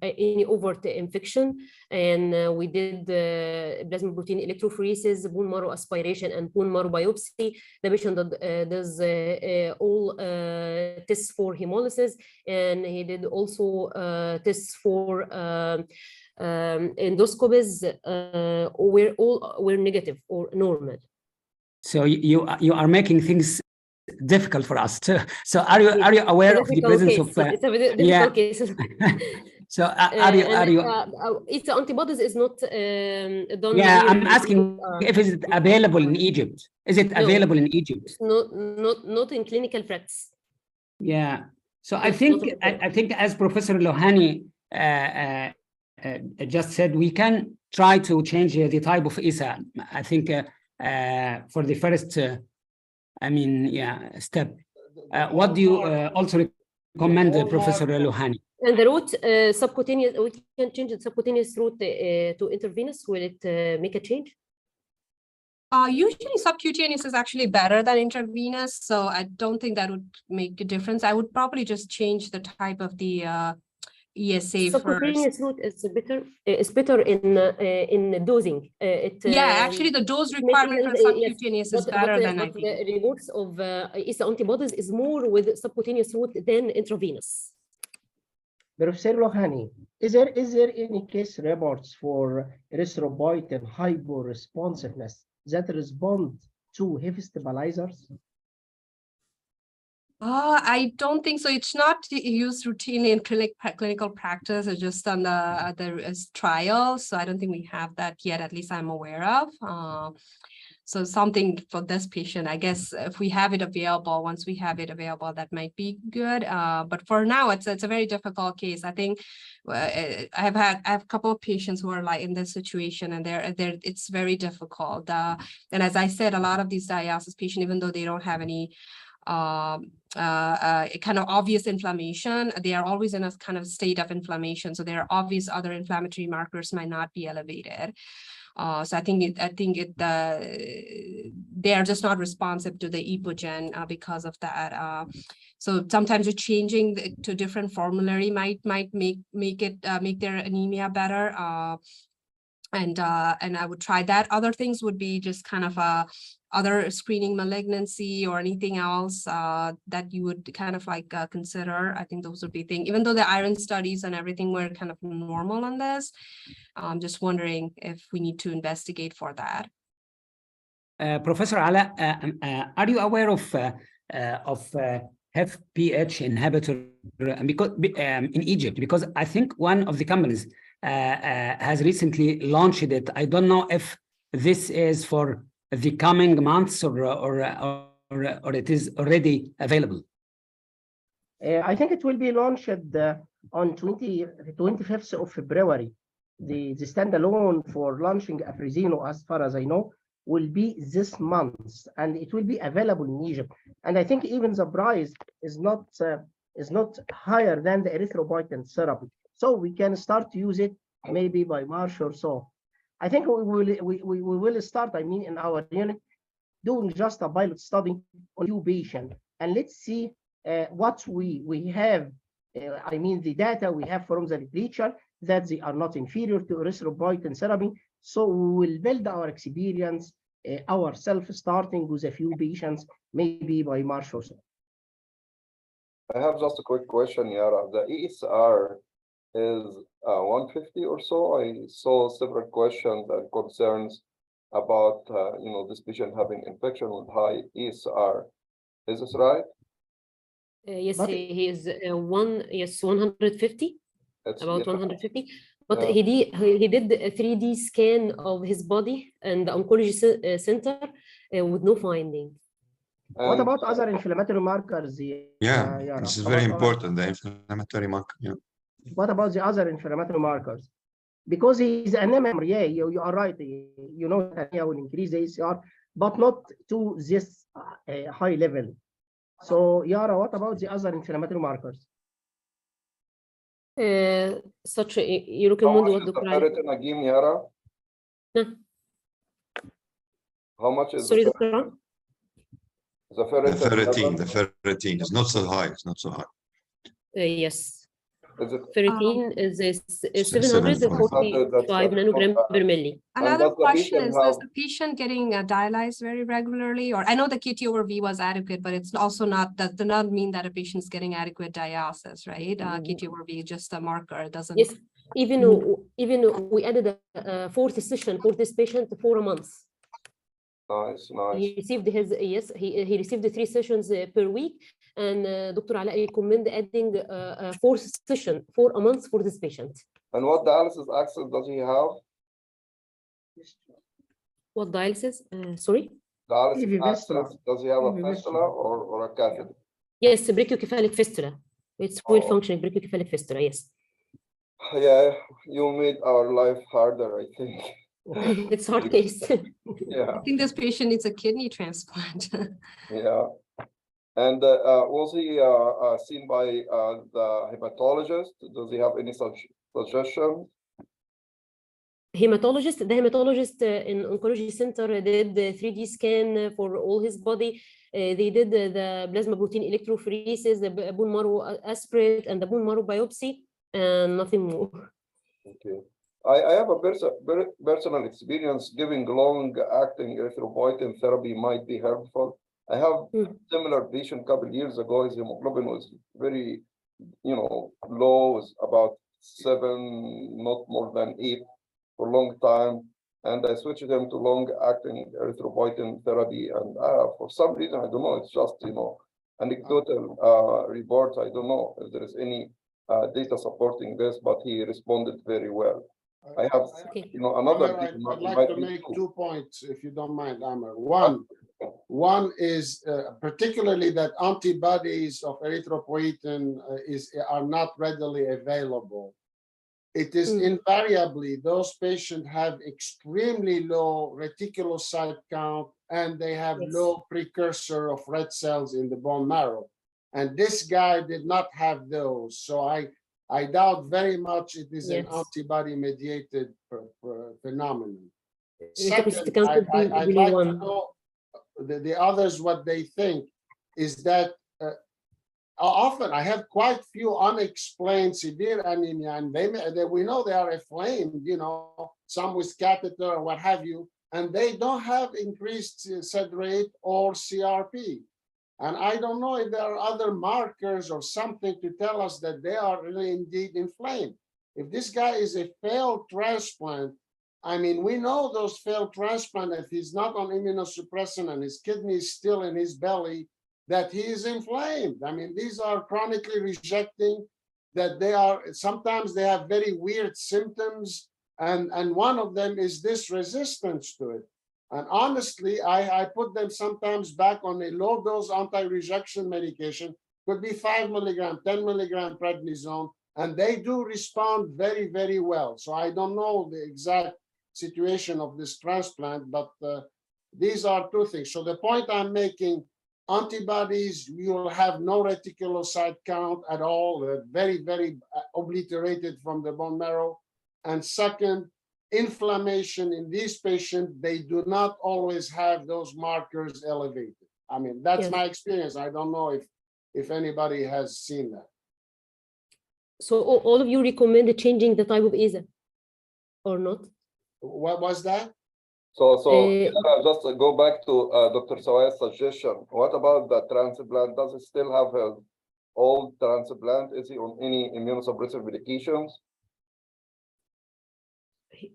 any overt infection, and we did plasma protein electrophoresis, bone marrow aspiration, and bone marrow biopsy. The patient does all tests for hemolysis, and he did also tests for endoscopies were negative or normal. So you are making things difficult for us. So are you aware of the presence case. of? It's a very difficult case. So are you? Its antibodies is not done. Yeah, here. I'm asking if it's available in Egypt. Is it available in Egypt? Not in clinical practice. Yeah. So I think as Professor Lohani just said, we can try to change the type of ESA. I think for the first, step. What do you also recommend, Professor Lohani? And the route subcutaneous, we can change the subcutaneous route to intravenous. Will it make a change? Usually subcutaneous is actually better than intravenous, so I don't think that would make a difference. I would probably just change the type of the ESA subcutaneous route is better. It's better in dosing. Actually, the dose requirement for subcutaneous is better than but the rewards of ESA antibodies is more with subcutaneous route than intravenous. Professor Lohani, is there any case reports for erythropoietin hyper-responsiveness that respond to heavy stabilizers? I don't think so. It's not used routinely in clinical practice. It's just on the trial. So I don't think we have that yet, at least I'm aware of. So something for this patient, I guess if we have it available, once we have it available, that might be good. But for now, it's a very difficult case. I think I have a couple of patients who are like in this situation, and it's very difficult. And as I said, a lot of these dialysis patients, even though they don't have any kind of obvious inflammation, they are always in a kind of state of inflammation. So their obvious other inflammatory markers might not be elevated. So I think they are just not responsive to the epogen because of that. So sometimes changing to different formulary might make their anemia better. And I would try that. Other things would be just kind of other screening malignancy or anything else that you would kind of like consider. I think those would be things, even though the iron studies and everything were kind of normal on this. I'm just wondering if we need to investigate for that. Professor Ala, are you aware of FPH inhibitor because in Egypt? Because I think one of the companies has recently launched it. I don't know if this is for the coming months or it is already available. I think it will be launched on 25th of February. The standalone for launching Afrizino, as far as I know, will be this month, and it will be available in Egypt. And I think even the price is not higher than the erythropoietin therapy. So we can start to use it maybe by March or so. I think we will start, in our unit, doing just a pilot study on few patients, and let's see what we have. The data we have from the literature that they are not inferior to erythropoietin therapy. So we will build our experience ourselves, starting with a few patients, maybe by March or so. I have just a quick question, Yara. The ESR is 150 or so. I saw several questions and concerns about this patient having infection with high ESR. Is this right? Yes, But- he is 150, It's, about yeah. 150. But Yeah. he did a 3D scan of his body and the oncology center with no finding. What And about other inflammatory markers? Yeah, Yara? this is How very about- important, the inflammatory marker. Yeah. What about the other inflammatory markers? Because he's anemia, yeah, you are right. You know, anemia will increase the ACR, but not to this high level. So, Yara, what about the other inflammatory markers? Such you how recommend much what, is the Dr. Ali? ferritin again, Yara? Huh? How much is Sorry, the Dr. Ali? The ferritin? ferritin, the ferritin is not so high. It's not so high. Yes. Is it Ferritin is 745 745 nanogram per milli. Another does the question patient is have- the patient getting dialyzed very regularly? Or I know the KT over V was adequate, but it's also not, that does not mean that a patient is getting adequate dialysis, right? KT over V is just a marker, it doesn't. Yes, even we added a fourth session for this patient for a month. Nice, nice. He received his, yes, he received the 3 sessions per week, and Dr. Ali recommend adding a 4th session for a month for this patient. And what dialysis access does he have? What dialysis? Sorry? Dialysis PV fistula. access, does he have a PV fistula fistula. or a catheter? Yes, brachiocephalic fistula. It's well Oh. functioning brachiocephalic fistula, yes. Yeah, you made our life harder, I think. It's hard case. Yeah, I think this patient needs a kidney transplant. yeah. And was he seen by the hematologist? Does he have any such suggestion? The hematologist in oncology center did the 3D scan for all his body. They did the plasma protein electrophoresis, the bone marrow aspirate, and the bone marrow biopsy, and nothing more. Okay. I have a personal experience giving long-acting erythropoietin therapy might be helpful. I have similar patient a couple years ago. His hemoglobin was very, low, was about 7, not more than 8 for a long time. And I switched him to long-acting erythropoietin therapy. And for some reason, I don't know, it's just, anecdotal reports. I don't know if there is any data supporting this, but he responded very well. I have, Okay. another. Amr, I'd like might to be make two. 2 points, if you don't mind, Amr. One is particularly that antibodies of erythropoietin are not readily available. It is invariably those patients have extremely low reticulocyte count, and they have Yes. low precursor of red cells in the bone marrow. And this guy did not have those. So I doubt very much it is an Yes. antibody-mediated phenomenon. Erythrocyte Second, count would be I'd really like to one. know the others what they think is that often I have quite few unexplained severe anemia, and we know they are inflamed, some with catheter or what have you, and they don't have increased SED rate or CRP. And I don't know if there are other markers or something to tell us that they are really indeed inflamed. If this guy is a failed transplant, I mean, we know those failed transplant, if he's not on immunosuppressant and his kidney is still in his belly, that he is inflamed. I mean, these are chronically rejecting, that sometimes they have very weird symptoms, and one of them is this resistance to it. And honestly, I put them sometimes back on a low dose anti-rejection medication, could be 5 milligram, 10 milligram prednisone, and they do respond very, very well. So I don't know the exact situation of this transplant, but these are 2 things. So the point I'm making, antibodies, you will have no reticulocyte count at all, very, very obliterated from the bone marrow. And second, inflammation in these patients, they do not always have those markers elevated. I mean, that's Yes. my experience. I don't know if anybody has seen that. So all of you recommend changing the type of ASA or not? What was that? Just go back to Dr. Sawaya's suggestion. What about the transplant? Does he still have his old transplant? Is he on any immunosuppressive medications?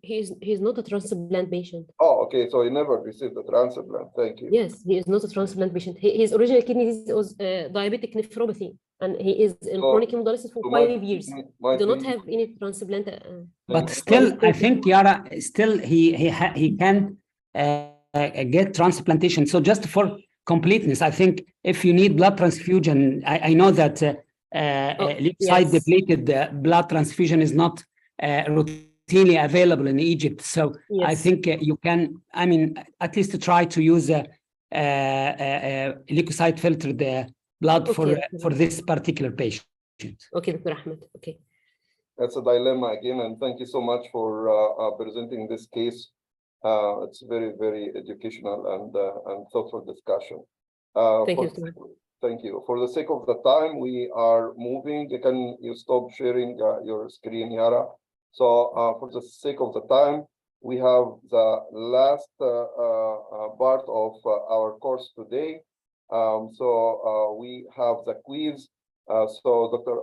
He's not a transplant patient. Oh, okay. So he never received the transplant. Thank you. Yes, he is not a transplant patient. His original kidney disease was diabetic nephropathy, and he is in chronic hemodialysis for 5 years. He do not have any transplant. But still, I think Yara, still he can get transplantation. So just for completeness, I think if you need blood transfusion, I know that leukocyte depleted blood transfusion is not routinely available in Egypt. So I think you can, I mean, at least try to use leukocyte filtered blood for this particular patient. Okay, Dr. Ahmed. Okay. That's a dilemma again, and thank you so much for presenting this case. It's very, very educational and thoughtful discussion. Thank you. For the sake of the time, we are moving. Can you stop sharing your screen, Yara? So for the sake of the time, we have the last part of our course today. We have the quiz. So Dr.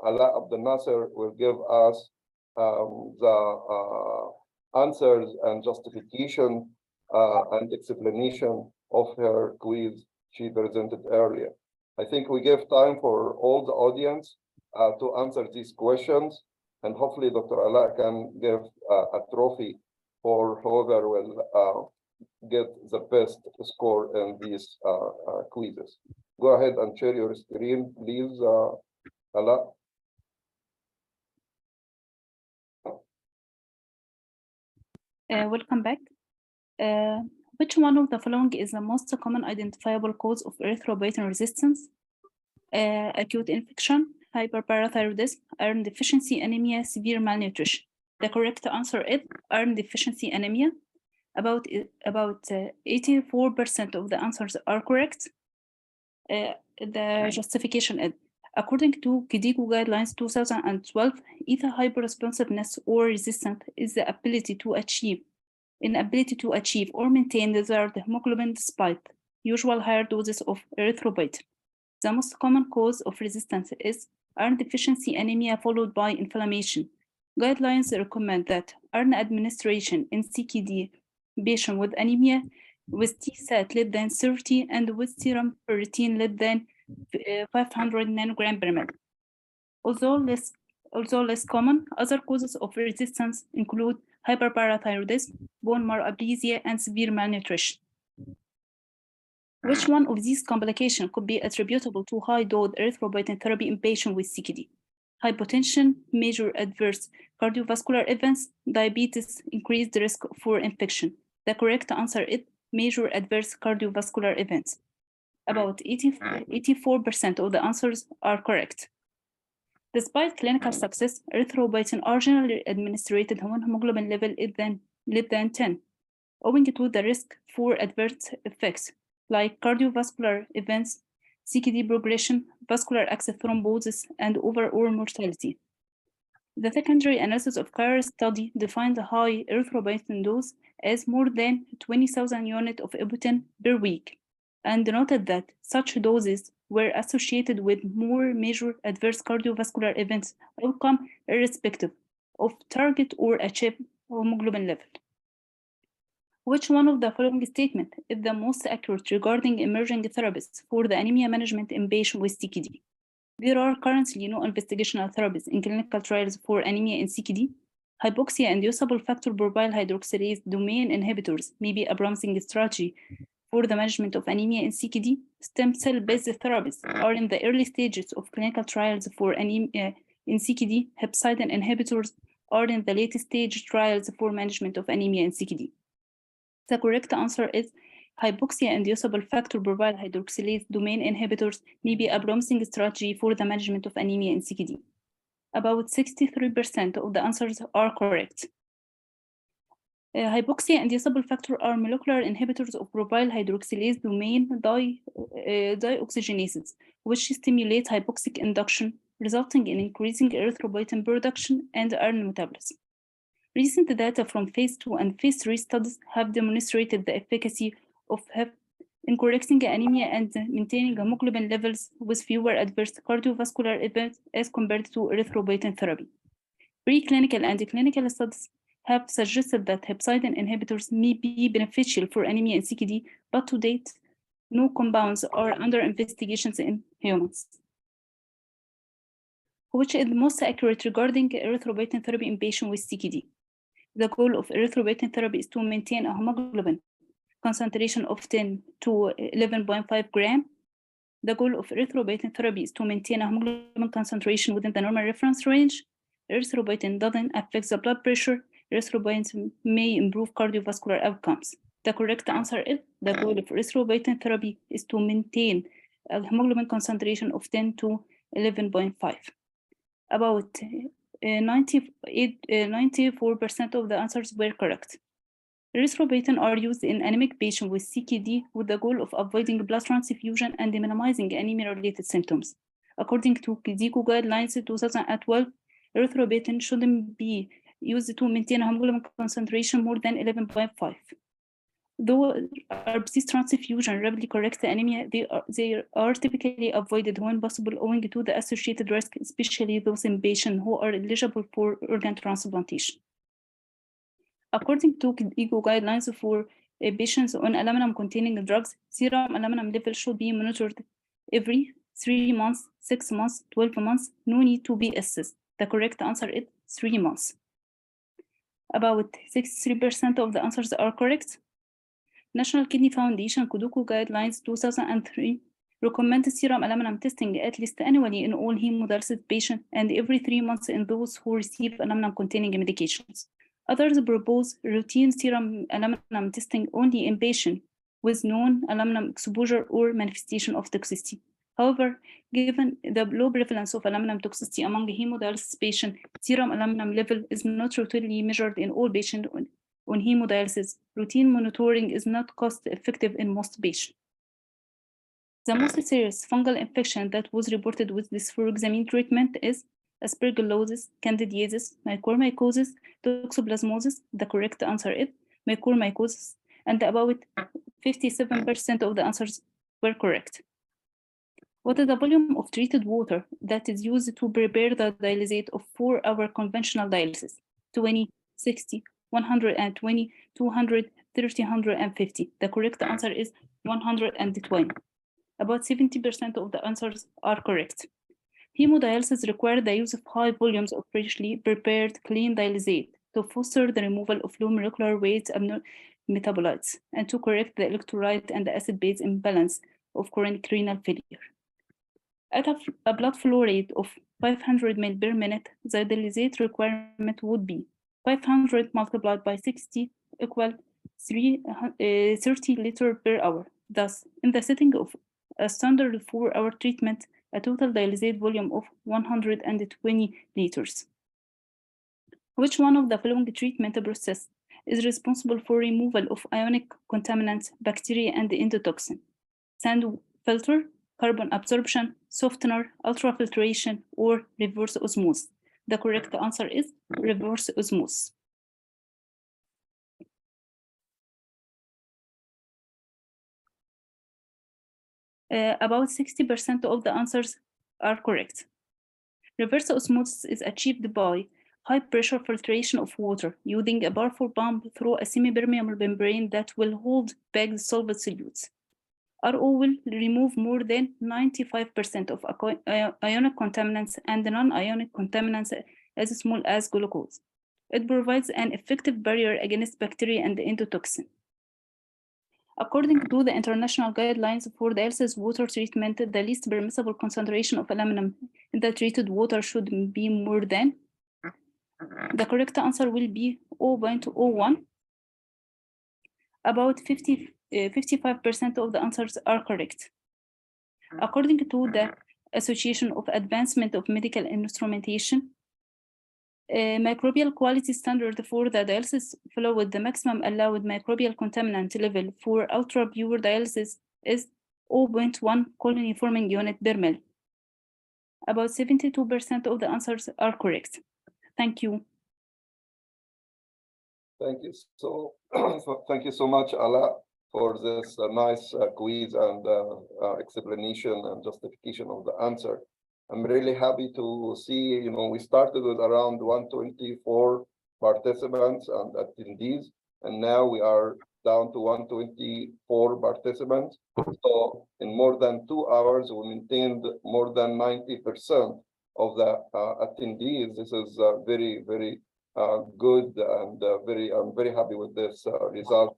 Ala Abdel Nasser will give us the answers and justification and explanation of her quiz she presented earlier. I think we give time for all the audience to answer these questions, and hopefully Dr. Ala can give a trophy for whoever will get the best score in these quizzes. Go ahead and share your screen, please, Ala. Welcome back. Which one of the following is the most common identifiable cause of erythropoietin resistance? Acute infection, hyperparathyroidism, iron deficiency anemia, severe malnutrition. The correct answer is iron deficiency anemia. About 84% of the answers are correct. The justification is, according to KDIGO guidelines 2012, either hyperresponsiveness or resistance is the inability to achieve or maintain desired hemoglobin despite usual higher doses of erythropoietin. The most common cause of resistance is iron deficiency anemia followed by inflammation. Guidelines recommend that iron administration in CKD patient with anemia with T-sat less than 30 and with serum ferritin less than 500 nanogram per ml. Although less common, other causes of resistance include hyperparathyroidism, bone marrow aplasia, and severe malnutrition. Which one of these complications could be attributable to high-dose erythropoietin therapy in patients with CKD? Hypotension, major adverse cardiovascular events, diabetes, increased risk for infection. The correct answer is major adverse cardiovascular events. About 84% of the answers are correct. Despite clinical success, erythropoietin are generally administered when hemoglobin level is less than 10, owing to the risk for adverse effects like cardiovascular events, CKD progression, vascular access thrombosis, and overall mortality. The secondary analysis of CAIR study defined the high erythropoietin dose as more than 20,000 units of Ibuprofen per week, and noted that such doses were associated with more major adverse cardiovascular events outcome irrespective of target or achieved hemoglobin level. Which one of the following statements is the most accurate regarding emerging therapies for the anemia management in patients with CKD? There are currently no investigational therapies in clinical trials for anemia in CKD. Hypoxia-inducible factor propyl hydroxylase domain inhibitors may be a promising strategy for the management of anemia in CKD. Stem cell-based therapies are in the early stages of clinical trials for anemia in CKD. Hepcidin inhibitors are in the late stage trials for management of anemia in CKD. The correct answer is hypoxia-inducible factor propyl hydroxylase domain inhibitors may be a promising strategy for the management of anemia in CKD. About 63% of the answers are correct. Hypoxia-inducible factor are molecular inhibitors of propyl hydroxylase domain dioxygenases, which stimulate hypoxic induction, resulting in increasing erythropoietin production and iron metabolism. Recent data from phase 2 and phase 3 studies have demonstrated the efficacy of HEP in correcting anemia and maintaining hemoglobin levels with fewer adverse cardiovascular events as compared to erythropoietin therapy. Preclinical and clinical studies have suggested that hepcidin inhibitors may be beneficial for anemia in CKD, but to date, no compounds are under investigations in humans. Which is the most accurate regarding erythropoietin therapy in patients with CKD? The goal of erythropoietin therapy is to maintain a hemoglobin concentration of 10 to 11.5 gram. The goal of erythropoietin therapy is to maintain a hemoglobin concentration within the normal reference range. Erythropoietin doesn't affect the blood pressure. Erythropoietin may improve cardiovascular outcomes. The correct answer is the goal of erythropoietin therapy is to maintain a hemoglobin concentration of 10 to 11.5. About 94% of the answers were correct. Erythropoietin are used in anemic patients with CKD with the goal of avoiding blood transfusion and minimizing anemia-related symptoms. According to KDIGO guidelines 2012, erythropoietin shouldn't be used to maintain a hemoglobin concentration more than 11.5. Though RBC transfusion rapidly corrects anemia, they are typically avoided when possible owing to the associated risk, especially those in patients who are eligible for organ transplantation. According to KDIGO guidelines for patients on aluminum-containing drugs, serum aluminum level should be monitored every 3 months, 6 months, 12 months. No need to be assessed. The correct answer is 3 months. About 63% of the answers are correct. National Kidney Foundation KDIGO guidelines 2003 recommend serum aluminum testing at least annually in all hemodialysis patients and every 3 months in those who receive aluminum-containing medications. Others propose routine serum aluminum testing only in patients with known aluminum exposure or manifestation of toxicity. However, given the low prevalence of aluminum toxicity among hemodialysis patients, serum aluminum level is not routinely measured in all patients on hemodialysis. Routine monitoring is not cost-effective in most patients. The most serious fungal infection that was reported with this fluroxamine treatment is aspergillosis, candidiasis, mycorrhizasis, toxoplasmosis. The correct answer is mycorrhizasis, and about 57% of the answers were correct. What is the volume of treated water that is used to prepare the dialysate of 4-hour conventional dialysis? 20, 60, 120, 200, 350. The correct answer is 120. About 70% of the answers are correct. Hemodialysis requires the use of high volumes of freshly prepared clean dialysate to foster the removal of low molecular weight metabolites and to correct the electrolyte and the acid-base imbalance of chronic renal failure. At a blood flow rate of 500 ml per minute, the dialysate requirement would be 500 multiplied by 60 equal 30 liters per hour. Thus, in the setting of a standard 4-hour treatment, a total dialysate volume of 120 liters. Which one of the following treatment process is responsible for removal of ionic contaminants, bacteria, and endotoxin? Sand filter, carbon absorption, softener, ultrafiltration, or reverse osmosis? The correct answer is reverse osmosis. About 60% of the answers are correct. Reverse osmosis is achieved by high pressure filtration of water using a powerful pump through a semi-permeable membrane that will hold back the solvent solutes. RO will remove more than 95% of ionic contaminants and non-ionic contaminants as small as glucose. It provides an effective barrier against bacteria and endotoxin. According to the international guidelines for dialysis water treatment, the least permissible concentration of aluminum in the treated water should be more than. The correct answer will be 0.01. About 55% of the answers are correct. According to the Association of Advancement of Medical Instrumentation, microbial quality standard for the dialysis fluid, the maximum allowed microbial contaminant level for ultra-pure dialysis is 0.1 colony-forming unit per ml. About 72% of the answers are correct. Thank you. Thank you thank you so much, Ala, for this nice quiz and explanation and justification of the answer. I'm really happy to see, we started with around 124 participants and attendees, and now we are down to 124 participants. So in more than 2 hours, we maintained more than 90% of the attendees. This is very, very good, and I'm very happy with this result.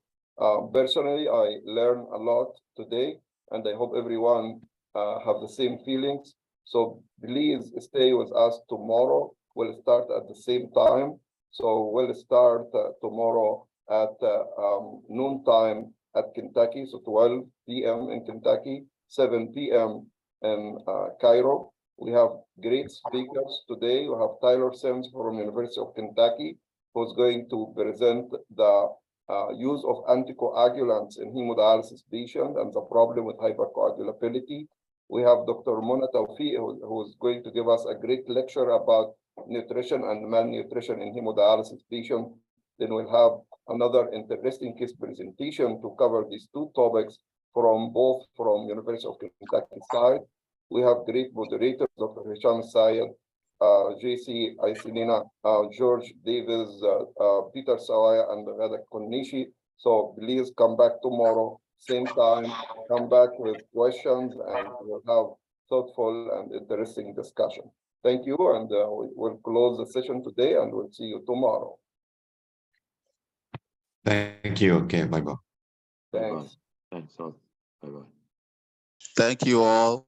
Personally, I learned a lot today, and I hope everyone have the same feelings. So please stay with us tomorrow. We'll start at the same time. So we'll start tomorrow at noon time at Kentucky, so 12 p.m. in Kentucky, 7 p.m. in Cairo. We have great speakers today. We have Tyler Sims from University of Kentucky, who's going to present the use of anticoagulants in hemodialysis patients and the problem with hypercoagulability. We have Dr. Mona Tawfiq, who's going to give us a great lecture about nutrition and malnutrition in hemodialysis patients. Then we'll have another interesting case presentation to cover these two topics from University of Kentucky side. We have great moderators, Dr. Hisham Sayed, JC Aisinina, George Davis, Peter Sawaya, and Radak Konishi. So please come back tomorrow, same time, come back with questions, and we'll have thoughtful and interesting discussion. Thank you, and we'll close the session today, and we'll see you tomorrow. Thank you. Okay, bye-bye. Thanks. Thanks. Bye-bye. Thank you all.